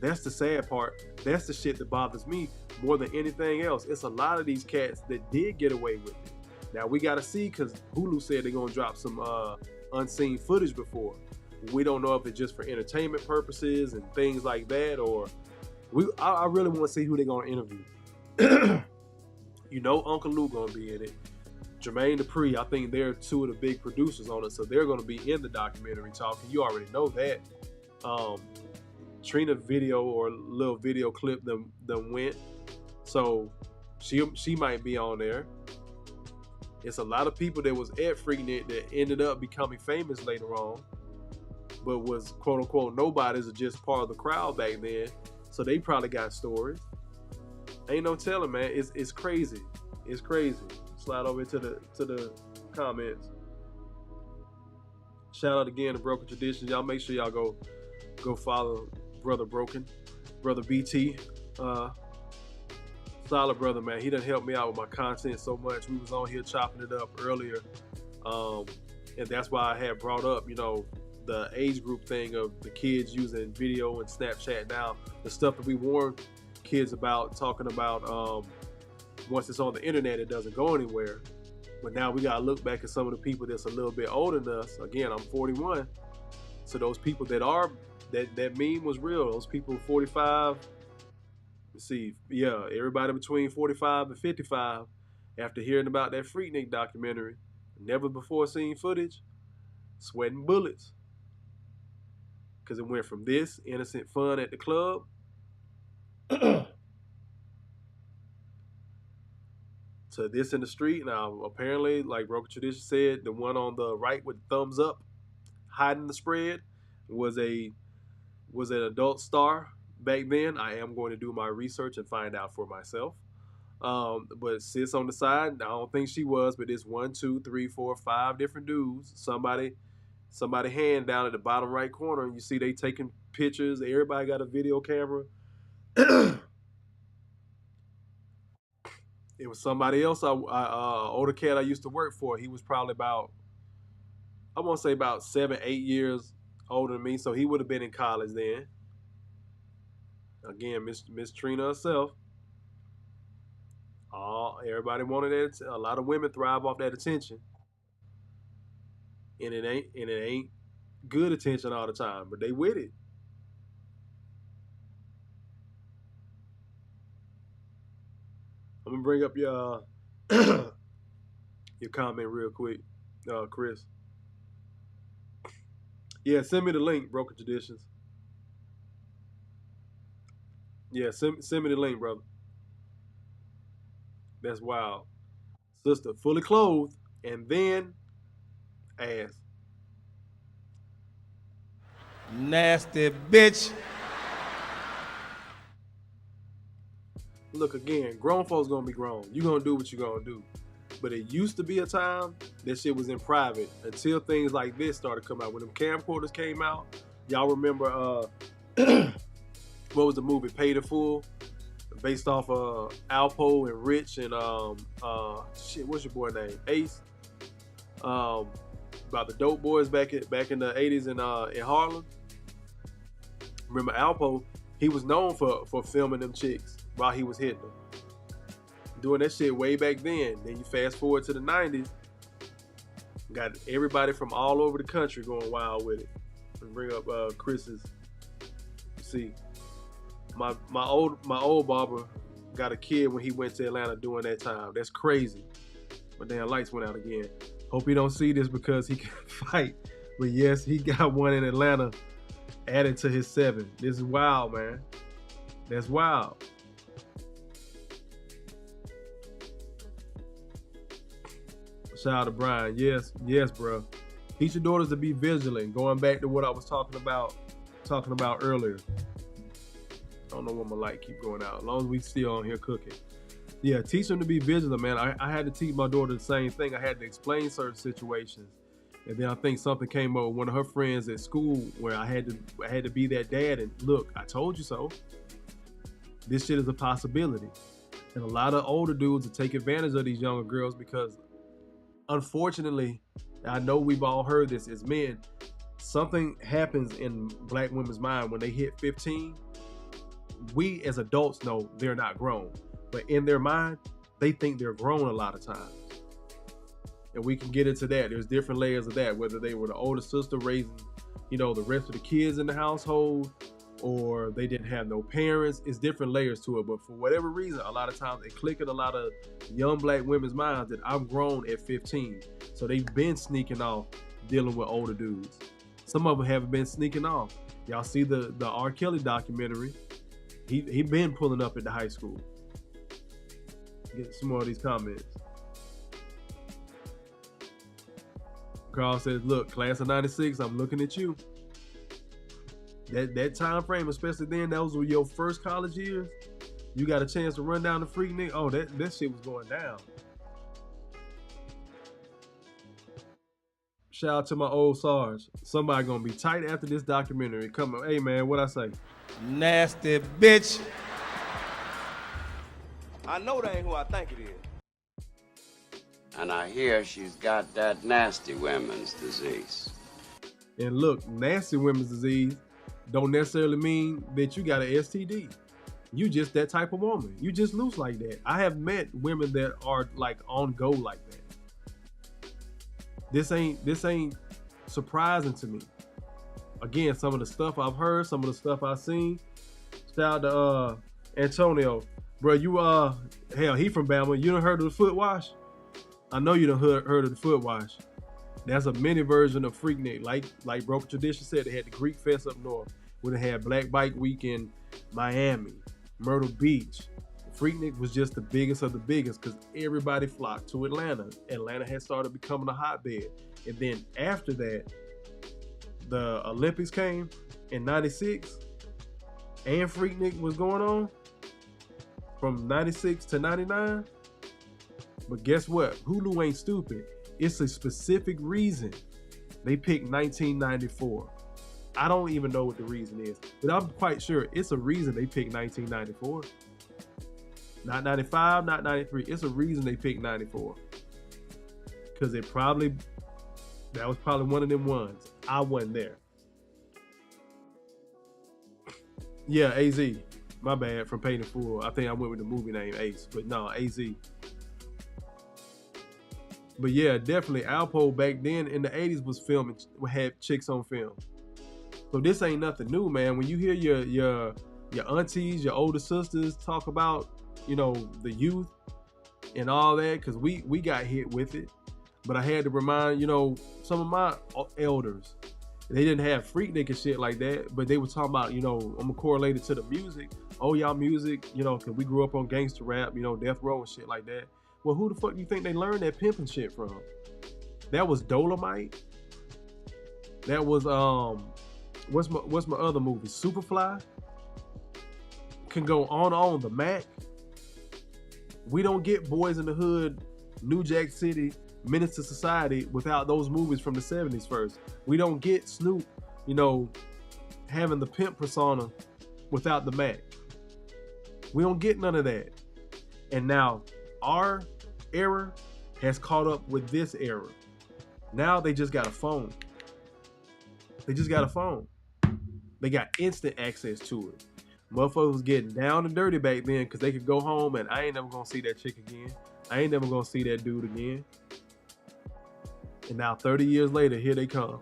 That's the sad part. That's the shit that bothers me more than anything else. It's a lot of these cats that did get away with it. Now we gotta see, because Hulu said they're gonna drop some unseen footage before. We don't know if it's just for entertainment purposes and things like that, or I really want to see who they're gonna interview. You know, Uncle Lou gonna be in it. Jermaine Dupri, I think they're two of the big producers on it, so they're gonna be in the documentary talking. You already know that. Trina video or little video clip them went, so she might be on there. It's a lot of people that was at Freaknik that ended up becoming famous later on, but was quote unquote nobodies or just part of the crowd back then. So they probably got stories. Ain't no telling, man. It's crazy. It's crazy. Slide over to the comments. Shout out again to Broken Traditions. Y'all make sure y'all go follow Brother Broken, Brother BT. Solid brother, man. He done helped me out with my content so much. We was on here chopping it up earlier, and that's why I had brought up, you know, the age group thing of the kids using video and Snapchat now. The stuff that we warn kids about, talking about once it's on the internet, it doesn't go anywhere. But now we gotta look back at some of the people that's a little bit older than us. Again, I'm 41, so those people that meme was real. Those people 45. Let's see, yeah, everybody between 45 and 55, after hearing about that Freaknik documentary, never before seen footage, sweating bullets. Because it went from this innocent fun at the club to this in the street. Now, apparently, like Broken Tradition said, the one on the right with the thumbs up, hiding the spread, was an adult star back then. I am going to do my research and find out for myself. But sis on the side, I don't think she was, but it's 1, 2, 3, 4, 5 different dudes. Somebody hand down at the bottom right corner, and you see they taking pictures. Everybody got a video camera. It was somebody else, older cat I used to work for. He was probably about, I want to say about 7, 8 years older than me, so he would have been in college then. Again, Miss Trina herself. Everybody wanted it. A lot of women thrive off that attention, and it ain't good attention all the time, but they with it. I'm gonna bring up your comment real quick, Chris. Yeah, send me the link, Broken Traditions. Yeah, send me the link, brother. That's wild. Sister, fully clothed, and then ass. Nasty bitch. Look, again, grown folks gonna be grown. You gonna do what you gonna do. But it used to be a time that shit was in private until things like this started coming out. When them camcorders came out, y'all remember what was the movie, Paid in Full? Based off Alpo and Rich and what's your boy name? Ace. About the dope boys back in the 80s in Harlem. Remember Alpo? He was known for filming them chicks while he was hitting them. Doing that shit way back then. Then you fast forward to the 90s. Got everybody from all over the country going wild with it. And bring up Chris's. See, my old barber got a kid when he went to Atlanta during that time. That's crazy. But damn, lights went out again. Hope he don't see this because he can fight. But yes, he got one in Atlanta added to his 7. This is wild, man. That's wild. Shout out to Brian. Yes, bro. Teach your daughters to be vigilant. Going back to what I was talking about earlier. I don't know what my light keep going out. As long as we still on here cooking. Yeah, teach them to be vigilant, man. I had to teach my daughter the same thing. I had to explain certain situations. And then I think something came up with one of her friends at school where I had to be that dad and look, I told you so. This shit is a possibility. And a lot of older dudes will take advantage of these younger girls because unfortunately, I know we've all heard this as men, something happens in black women's mind when they hit 15. We as adults know they're not grown, but in their mind, they think they're grown a lot of times. And we can get into that. There's different layers of that, whether they were the older sister raising, the rest of the kids in the household, or they didn't have no parents. It's different layers to it. But for whatever reason, a lot of times it click in a lot of young black women's minds that I'm grown at 15. So they've been sneaking off dealing with older dudes. Some of them haven't been sneaking off. Y'all see the R. Kelly documentary. He been pulling up at the high school. Get some more of these comments. Carl says, look, class of 96, I'm looking at you. That time frame, especially then, that was your first college years. You got a chance to run down the Freaknik. Oh, that shit was going down. Shout out to my old Sarge. Somebody gonna be tight after this documentary. Come on, hey man, what I say? Nasty bitch. I know that ain't who I think it is. And I hear she's got that nasty women's disease. And look, nasty women's disease don't necessarily mean that you got an STD. You just that type of woman. You just loose like that. I have met women that are like on go like that. This ain't surprising to me. Again, some of the stuff I've heard, some of the stuff I've seen. Shout out to Antonio. Bro, you hell, he from Bama. You done heard of the foot wash? I know you done heard of the foot wash. That's a mini version of Freaknik. Like Broken Tradition said, they had the Greek Fest up north. Where they had Black Bike Week in Miami, Myrtle Beach. Freaknik was just the biggest of the biggest because everybody flocked to Atlanta. Atlanta had started becoming a hotbed. And then after that, the Olympics came in 96 and Freaknik was going on from 96 to 99. But guess what? Hulu ain't stupid. It's a specific reason they picked 1994. I don't even know what the reason is, but I'm quite sure it's a reason they picked 1994. Not 95, not 93. It's a reason they picked 94. Because that was probably one of them ones. I wasn't there. Yeah, AZ. My bad, from Paid in Full. I think I went with the movie name Ace, but no, AZ. But yeah, definitely Alpo back then in the 80s was filming, had chicks on film. So this ain't nothing new, man. When you hear your aunties, your older sisters talk about, the youth and all that, because we got hit with it. But I had to remind, some of my elders, they didn't have Freaknik and shit like that, but they were talking about, I'm correlated to the music. Oh, y'all music, because we grew up on gangster rap, Death Row and shit like that. Well, who the fuck do you think they learned that pimping shit from? That was Dolomite. That was what's my other movie? Superfly. Can go on. The Mac. We don't get Boys in the Hood New Jack City, Menace to Society without those movies from the 70s first. We don't get Snoop, having the pimp persona without the Mac. We don't get none of that. And now our era has caught up with this era. Now they just got a phone. They just got a phone. They got instant access to it. Motherfuckers was getting down and dirty back then because they could go home and I ain't never gonna see that chick again. I ain't never gonna see that dude again. And now 30 years later, here they come.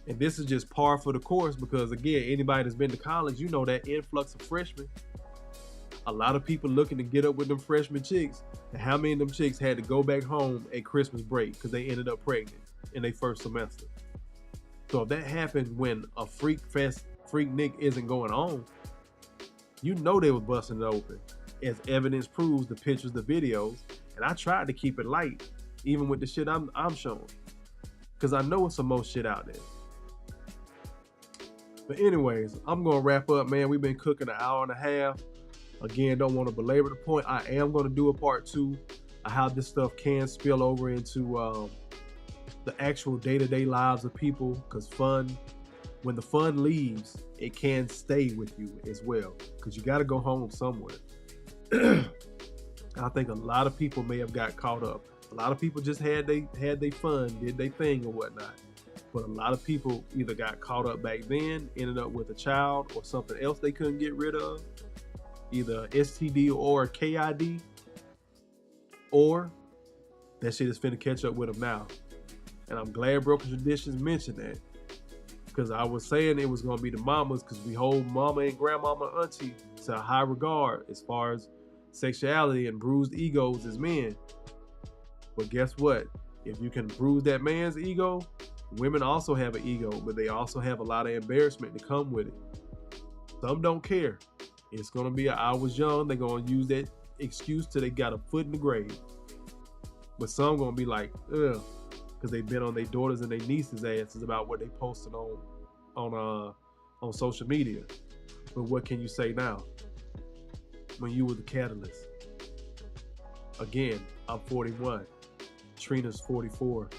And this is just par for the course because, again, anybody that's been to college, you know that influx of freshmen. A lot of people looking to get up with them freshman chicks. And how many of them chicks had to go back home at Christmas break because they ended up pregnant in their first semester? So if that happened when a Freaknik isn't going on, you know they was busting it open. As evidence proves, the pictures, the videos. And I tried to keep it light, even with the shit I'm showing. Because I know it's some more shit out there. But anyways, I'm going to wrap up, man. We've been cooking an hour and a half. Again, don't want to belabor the point. I am going to do a part 2 of how this stuff can spill over into the actual day-to-day lives of people. Because when the fun leaves, it can stay with you as well. Because you got to go home somewhere. I think a lot of people may have got caught up. A lot of people just had they fun, did they thing or whatnot. But a lot of people either got caught up back then, ended up with a child or something else they couldn't get rid of, either STD or KID, or that shit is finna catch up with them now. And I'm glad Broken Traditions mentioned that, because I was saying it was gonna be the mamas, because we hold mama and grandmama and auntie to a high regard as far as sexuality and bruised egos as men. But guess what? If you can bruise that man's ego, women also have an ego, but they also have a lot of embarrassment to come with it. Some don't care. It's going to be I was young. They're going to use that excuse till they got a foot in the grave. But some going to be like, ugh, because they've been on their daughters and their nieces' asses about what they posted on social media. But what can you say now? When you were the catalyst. Again, I'm 41. Trina's 44.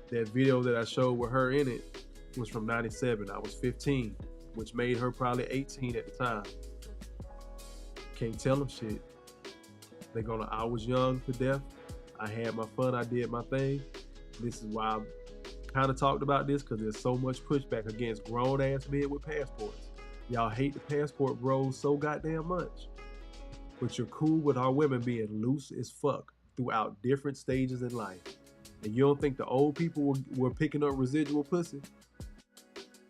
That video that I showed with her in it was from 97. I was 15, which made her probably 18 at the time. Can't tell them shit. They're gonna, I was young to death. I had my fun. I did my thing. This is why I kind of talked about this, because there's so much pushback against grown-ass men with passports. Y'all hate the passport bros so goddamn much. But you're cool with our women being loose as fuck throughout different stages in life. And you don't think the old people were picking up residual pussy?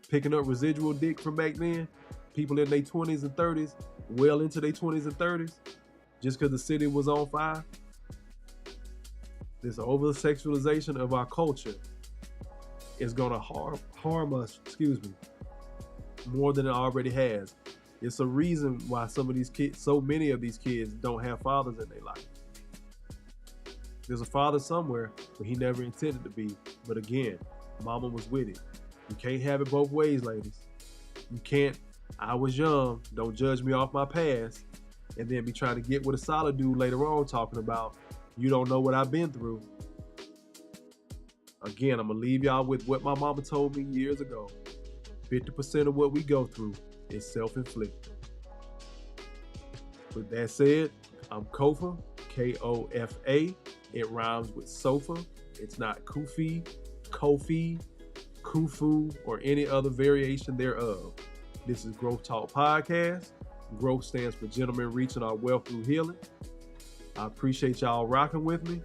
Picking up residual dick from back then? People in their 20s and 30s, well into their 20s and 30s, just because the city was on fire? This over-sexualization of our culture is going to harm us, more than it already has. It's a reason why some of these kids, so many of these kids don't have fathers in their life. There's a father somewhere, but he never intended to be. But again, mama was with it. You can't have it both ways, ladies. You can't, I was young, don't judge me off my past, and then be trying to get with a solid dude later on talking about, you don't know what I've been through. Again, I'm going to leave y'all with what my mama told me years ago. 50% of what we go through is self-inflicted. With that said, I'm Kofa, Kofa. It rhymes with sofa. It's not Kofi, Kofi, Kufu, or any other variation thereof. This is G.R.O.W.T.H podcast. Growth stands for gentlemen reaching our wealth through healing. I appreciate y'all rocking with me.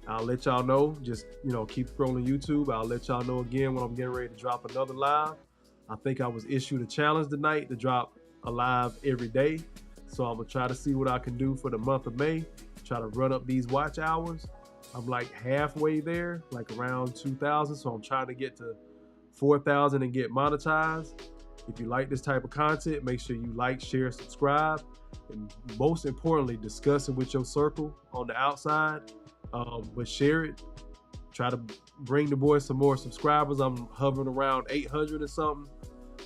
I'll let y'all know. Just, keep scrolling YouTube. I'll let y'all know again when I'm getting ready to drop another live. I think I was issued a challenge tonight to drop a live every day. So I'm going to try to see what I can do for the month of May. Try to run up these watch hours. I'm like halfway there, like around 2,000. So I'm trying to get to 4,000 and get monetized. If you like this type of content, make sure you like, share, subscribe. And most importantly, discuss it with your circle on the outside. But share it. Try to bring the boys some more subscribers. I'm hovering around 800 or something.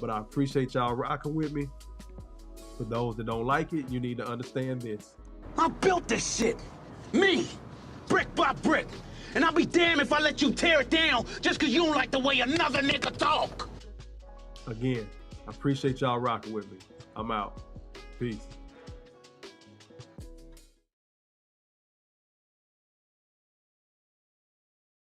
But I appreciate y'all rocking with me. For those that don't like it, you need to understand this. I built this shit. Me, brick by brick. And I'll be damned if I let you tear it down just because you don't like the way another nigga talk. Again, I appreciate y'all rocking with me. I'm out. Peace.